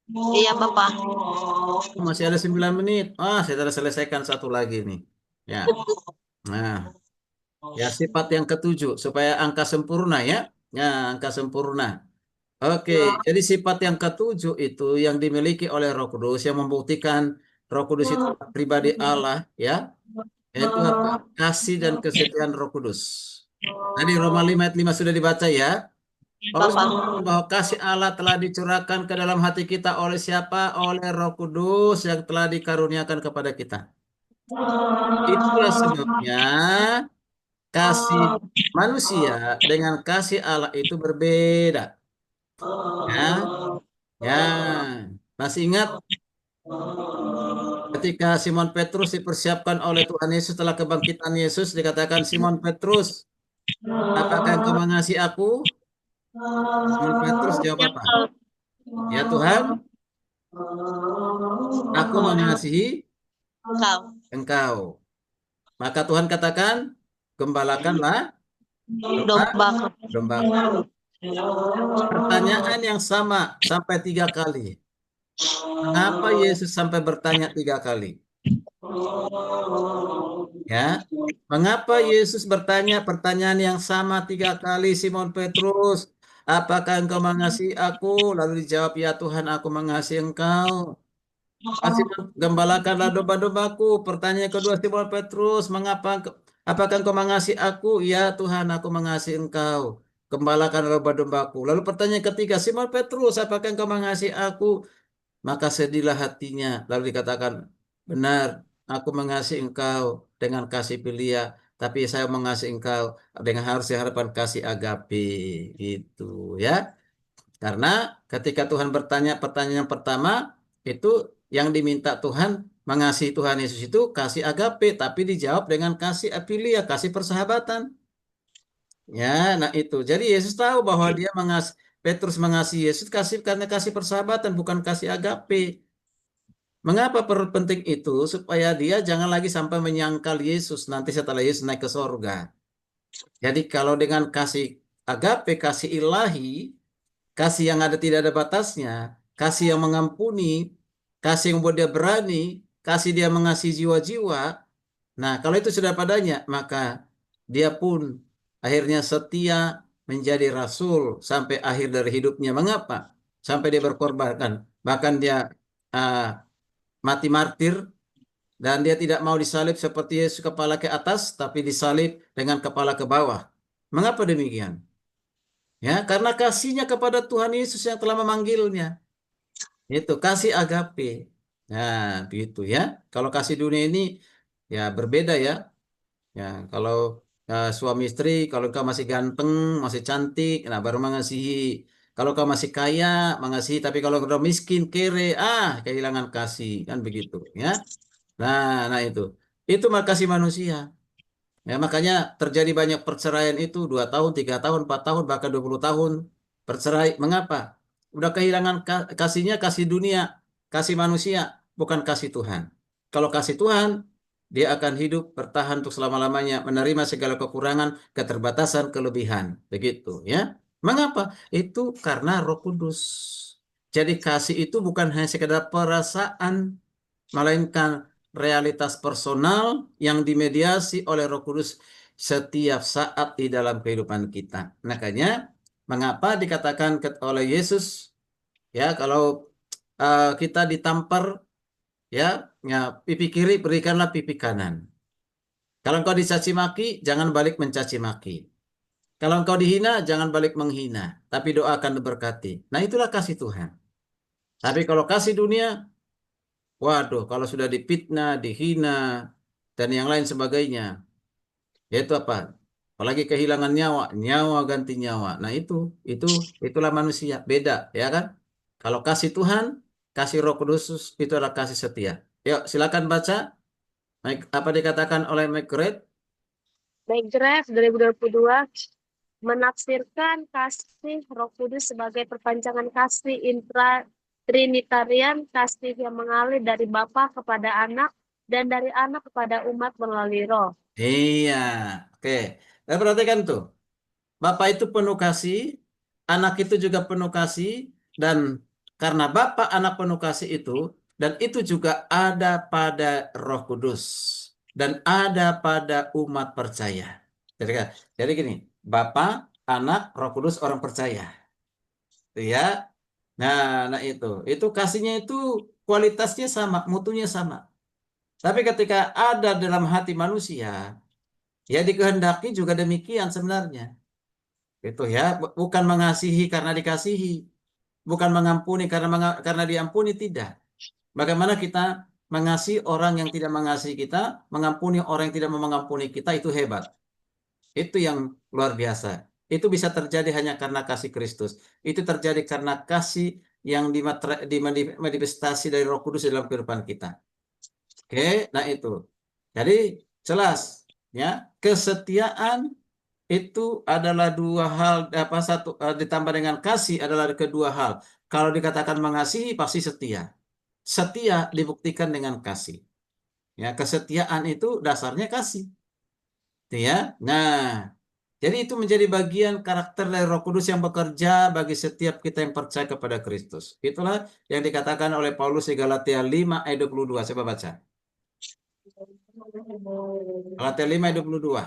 Iya, Papa. Masih ada 9 menit. Saya sudah selesaikan satu lagi nih. Ya. Nah, ya sifat yang ketujuh supaya angka sempurna ya. Ya, angka sempurna. Oke, jadi sifat yang ketujuh itu yang dimiliki oleh Roh Kudus yang membuktikan Roh Kudus itu pribadi Allah ya, yaitu apa? Kasih dan kesetiaan Roh Kudus. Tadi Roma 5 ayat 5 sudah dibaca ya. Paulus Papa. mengatakan bahwa kasih Allah telah dicurahkan ke dalam hati kita oleh siapa? Oleh Roh Kudus yang telah dikaruniakan kepada kita. Itulah sebabnya kasih manusia dengan kasih Allah itu berbeda. Ya, ya. Masih ingat ketika Simon Petrus dipersiapkan oleh Tuhan Yesus setelah kebangkitan Yesus dikatakan Simon Petrus, apakah engkau mengasihi aku? Simon Petrus jawab Ya, apa? Ya Tuhan, aku mengasihi engkau. engkau. Maka Tuhan katakan, gembalakanlah domba Dombaku. dombaku. Pertanyaan yang sama sampai 3 kali. Mengapa Yesus sampai bertanya 3 kali? Ya, mengapa Yesus bertanya pertanyaan yang sama 3 kali, Simon Petrus? Apakah engkau mengasihi aku? Lalu dijawab, ya Tuhan, aku mengasihi engkau. Masih gembalakanlah domba-dombaku. Pertanyaan kedua, Simon Petrus, apakah engkau mengasihi aku? Ya Tuhan, aku mengasihi engkau. Gembalakan domba-dombaku. Lalu pertanyaan ketiga, Simon Petrus, apakah engkau mengasihi aku? Maka sedihlah hatinya. Lalu dikatakan, benar, aku mengasihi engkau dengan kasih filia, tapi saya mengasihi engkau dengan harus diharapkan kasih agape. Gitu ya. Karena ketika Tuhan bertanya pertanyaan yang pertama, itu yang diminta Tuhan mengasihi Tuhan Yesus itu kasih agape, tapi dijawab dengan kasih apilia, kasih persahabatan. Ya, nah itu. Jadi Yesus tahu bahwa Petrus mengasihi Yesus karena kasih persahabatan, bukan kasih agape. Mengapa perlu penting itu? Supaya dia jangan lagi sampai menyangkal Yesus nanti setelah Yesus naik ke sorga. Jadi kalau dengan kasih agape, kasih ilahi, kasih yang tidak ada batasnya, kasih yang mengampuni, kasih yang membuat dia berani, kasih dia mengasihi jiwa-jiwa. Nah, kalau itu sudah padanya, maka dia pun akhirnya setia menjadi rasul sampai akhir dari hidupnya. Mengapa? Sampai dia berkorban. Bahkan dia ah, mati martir dan dia tidak mau disalib seperti Yesus kepala ke atas, tapi disalib dengan kepala ke bawah. Mengapa demikian? Ya, karena kasihnya kepada Tuhan Yesus yang telah memanggilnya. Itu kasih agape. Nah, begitu ya. Kalau kasih dunia ini ya berbeda ya. Ya, kalau suami istri, kalau kau masih ganteng, masih cantik, nah baru mengasihi. Kalau kau masih kaya, mengasihi. Tapi kalau kau miskin, kere, kehilangan kasih, kan begitu ya. Nah itu. Itu mah kasih manusia. Ya, makanya terjadi banyak perceraian itu 2 tahun, 3 tahun, 4 tahun, bahkan 20 tahun bercerai. Mengapa? Udah kehilangan kasihnya, kasih dunia, kasih manusia, bukan kasih Tuhan. Kalau kasih Tuhan, dia akan hidup bertahan untuk selama-lamanya, menerima segala kekurangan, keterbatasan, kelebihan. Begitu ya. Mengapa? Itu karena Roh Kudus. Jadi kasih itu bukan hanya sekedar perasaan, melainkan realitas personal yang dimediasi oleh Roh Kudus setiap saat di dalam kehidupan kita. Makanya, mengapa dikatakan oleh Yesus, ya kalau kita ditampar, ya, ya pipi kiri berikanlah pipi kanan. Kalau engkau dicaci maki, jangan balik mencaci maki. Kalau engkau dihina, jangan balik menghina, tapi doakan diberkati. Nah, itulah kasih Tuhan. Tapi kalau kasih dunia, waduh, kalau sudah difitnah, dihina, dan yang lain sebagainya, yaitu apa? Apalagi kehilangan nyawa, nyawa ganti nyawa. Nah itu, itulah manusia, beda, ya kan? Kalau kasih Tuhan, kasih Roh Kudus itu adalah kasih setia. Yuk, silakan baca apa dikatakan oleh McGrath. Baik, Draft 2022 menafsirkan kasih Roh Kudus sebagai perpanjangan kasih Trinitarian, kasih yang mengalir dari Bapa kepada Anak dan dari Anak kepada umat melalui Roh. Iya, oke. Nah, perhatikan tuh. Bapak itu penuh kasih, anak itu juga penuh kasih, dan karena Bapak anak penuh kasih itu, dan itu juga ada pada Roh Kudus, dan ada pada umat percaya. Jadi, jadi gini, Bapak, anak, Roh Kudus orang percaya. Ya, nah itu kasihnya itu kualitasnya sama, mutunya sama. Tapi ketika ada dalam hati manusia, ya dikehendaki juga demikian sebenarnya. Itu ya, bukan mengasihi karena dikasihi, bukan mengampuni karena diampuni, tidak. Bagaimana kita mengasihi orang yang tidak mengasihi kita, mengampuni orang yang tidak mau mengampuni kita, itu hebat. Itu yang luar biasa. Itu bisa terjadi hanya karena kasih Kristus. Itu terjadi karena kasih yang dimanifestasi dari Roh Kudus dalam kehidupan kita. Oke, nah itu. Jadi jelas ya, kesetiaan itu adalah dua hal, apa satu ditambah dengan kasih adalah kedua hal. Kalau dikatakan mengasihi pasti setia. Setia dibuktikan dengan kasih. Ya, kesetiaan itu dasarnya kasih. Gitu ya. Nah, jadi itu menjadi bagian karakter dari Roh Kudus yang bekerja bagi setiap kita yang percaya kepada Kristus. Itulah yang dikatakan oleh Paulus di Galatia 5 ayat 22. Coba baca. Galatia 5 ayat 22.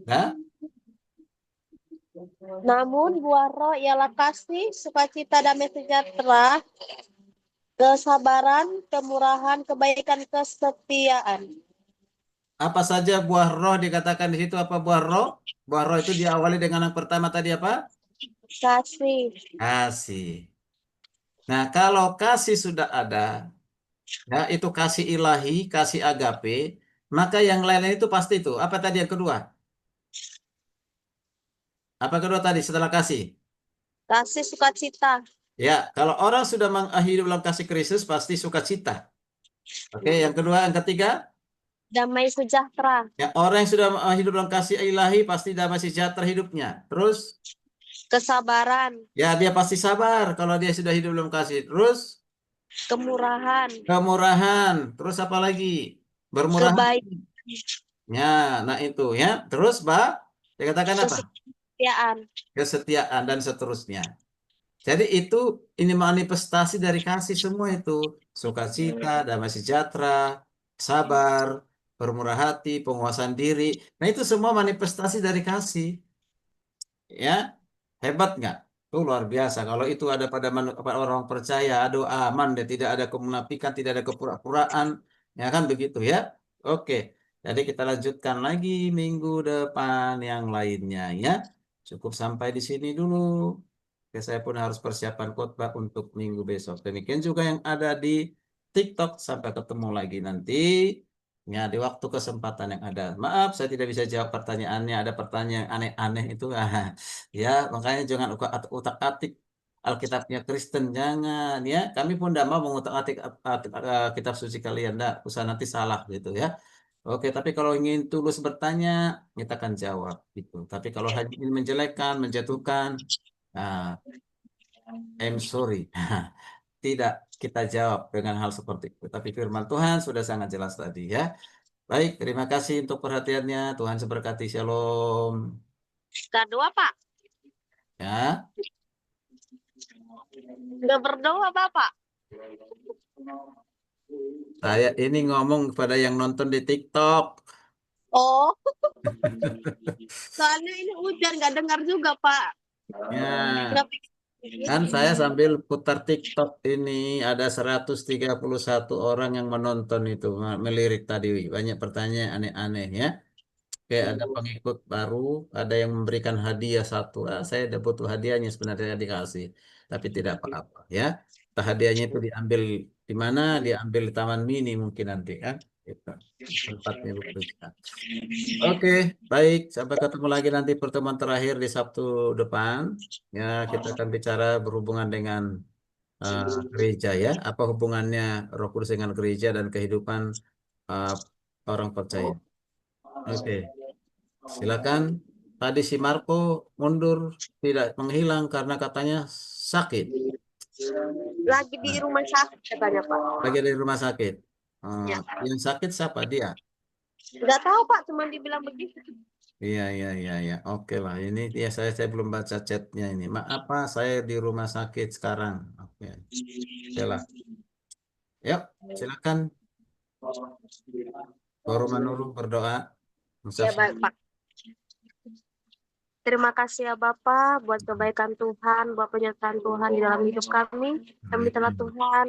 Nah, Namun buah roh ialah kasih, sukacita, damai sejahtera, kesabaran, kemurahan, kebaikan, kesetiaan. apa saja buah roh dikatakan di situ apa buah roh? Buah roh itu diawali dengan yang pertama tadi apa? Kasih. Kasih. Nah, kalau kasih sudah ada, ya itu kasih ilahi, kasih agape, maka yang lain-lain itu pasti itu. Apa tadi yang kedua? Apa kedua tadi setelah kasih? Kasih, sukacita. Ya, kalau orang sudah hidup dalam kasih Kristus pasti sukacita. Oke, yang kedua, yang ketiga, Damai sejahtera. ya orang yang sudah hidup dalam kasih ilahi pasti damai sejahtera hidupnya. Terus, Kesabaran. ya dia pasti sabar kalau dia sudah hidup dalam kasih. Terus, Kemurahan. kemurahan. Terus apa lagi? Bermurah hati. Kebaikan. Ya, nah itu ya. Terus, Mbak, dikatakan apa? Kesetiaan. Kesetiaan dan seterusnya. Jadi itu ini manifestasi dari kasih semua itu. Sukacita, damai sejahtera, sabar, bermurah hati, penguasaan diri. Nah itu semua manifestasi dari kasih. Ya, hebat nggak? Itu luar biasa. Kalau itu ada pada, pada orang percaya, aduh aman deh, tidak ada kemunafikan, tidak ada kepura-puraan, ya kan begitu ya. Oke, jadi kita lanjutkan lagi minggu depan yang lainnya ya. Cukup sampai di sini dulu. Oke, saya pun harus persiapan khotbah untuk minggu besok. Demikian juga yang ada di TikTok. Sampai ketemu lagi nanti. Ya, di waktu kesempatan yang ada. Maaf, saya tidak bisa jawab pertanyaannya. Ada pertanyaan yang aneh-aneh itu. Ya, makanya jangan utak-atik Alkitabnya Kristen. Jangan ya. Kami pun tidak mau mengutak-atik kitab suci kalian. Tidak, usah nanti salah gitu ya. Oke, tapi kalau ingin tulus bertanya, kita akan jawab gitu. Tapi kalau hanya ingin menjelekkan, menjatuhkan, nah, I'm sorry. Tidak kita jawab dengan hal seperti itu. Tapi firman Tuhan sudah sangat jelas tadi ya. Baik, terima kasih untuk perhatiannya. Tuhan memberkati. Shalom. Kedua, Pak. Ya, Nggak berdoa, Bapak. saya ini ngomong kepada yang nonton di TikTok. Oh, soalnya ini hujan, nggak dengar juga, Pak. Ya, Nggak kan saya sambil putar TikTok ini ada 131 orang yang menonton itu melirik tadi banyak pertanyaan aneh-aneh ya. Oke, ada pengikut baru, ada yang memberikan hadiah satu. Saya udah butuh hadiahnya sebenarnya dikasih, tapi tidak apa-apa ya. Entah hadiahnya itu diambil di mana, diambil di Taman Mini mungkin nanti kan. Gitu. Tempatnya bagus. Oke, baik. Sampai ketemu lagi nanti pertemuan terakhir di Sabtu depan. Ya, kita akan bicara berhubungan dengan eh, gereja ya. Apa hubungannya Roh Kudus dengan gereja dan kehidupan eh, orang percaya. Oke. Silakan. Tadi si Marco mundur, tidak menghilang karena katanya sakit. lagi di Nah, rumah sakit katanya, Pak. lagi dari rumah sakit. Eh, Ya. yang sakit siapa dia? Nggak tahu, Pak, cuma dibilang begitu. Iya, iya, iya, iya. Oke lah. Ini dia saya belum baca chatnya ini. Maaf Pak, saya di rumah sakit sekarang. Oke, oke lah. Yuk, silakan. Baru menurut berdoa. Ya, Musaf- baik, Pak. Terima kasih ya Bapak buat kebaikan Tuhan, buat penyertaan Tuhan di dalam hidup kami. Kami telah Amin. Tuhan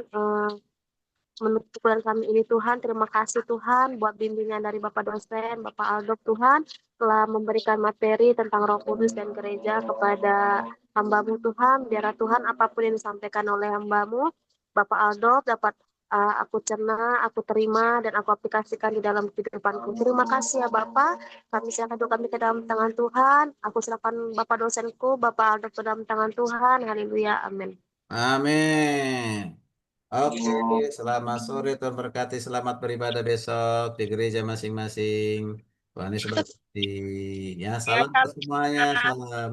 menutup bulan kami ini Tuhan. Terima kasih Tuhan buat bimbingan dari Bapak dosen, Bapak Aldo Tuhan telah memberikan materi tentang Roh Kudus dan gereja kepada hambamu Tuhan. Biar Tuhan apapun yang disampaikan oleh hambamu, Bapak Aldo dapat aku cerna, aku terima, dan aku aplikasikan di dalam kehidupanku. Terima kasih ya Bapak. Kami serahkan hidup kami ke dalam tangan Tuhan. Aku serahkan Bapak dosenku, Bapak Aldo ke dalam tangan Tuhan. Haleluya. Amin. Amin. Oke, selamat sore Tuhan berkati. Selamat beribadah besok di gereja masing-masing. Wah, ini sudah pasti. Ya, Ya salam kan? buat semuanya, salam.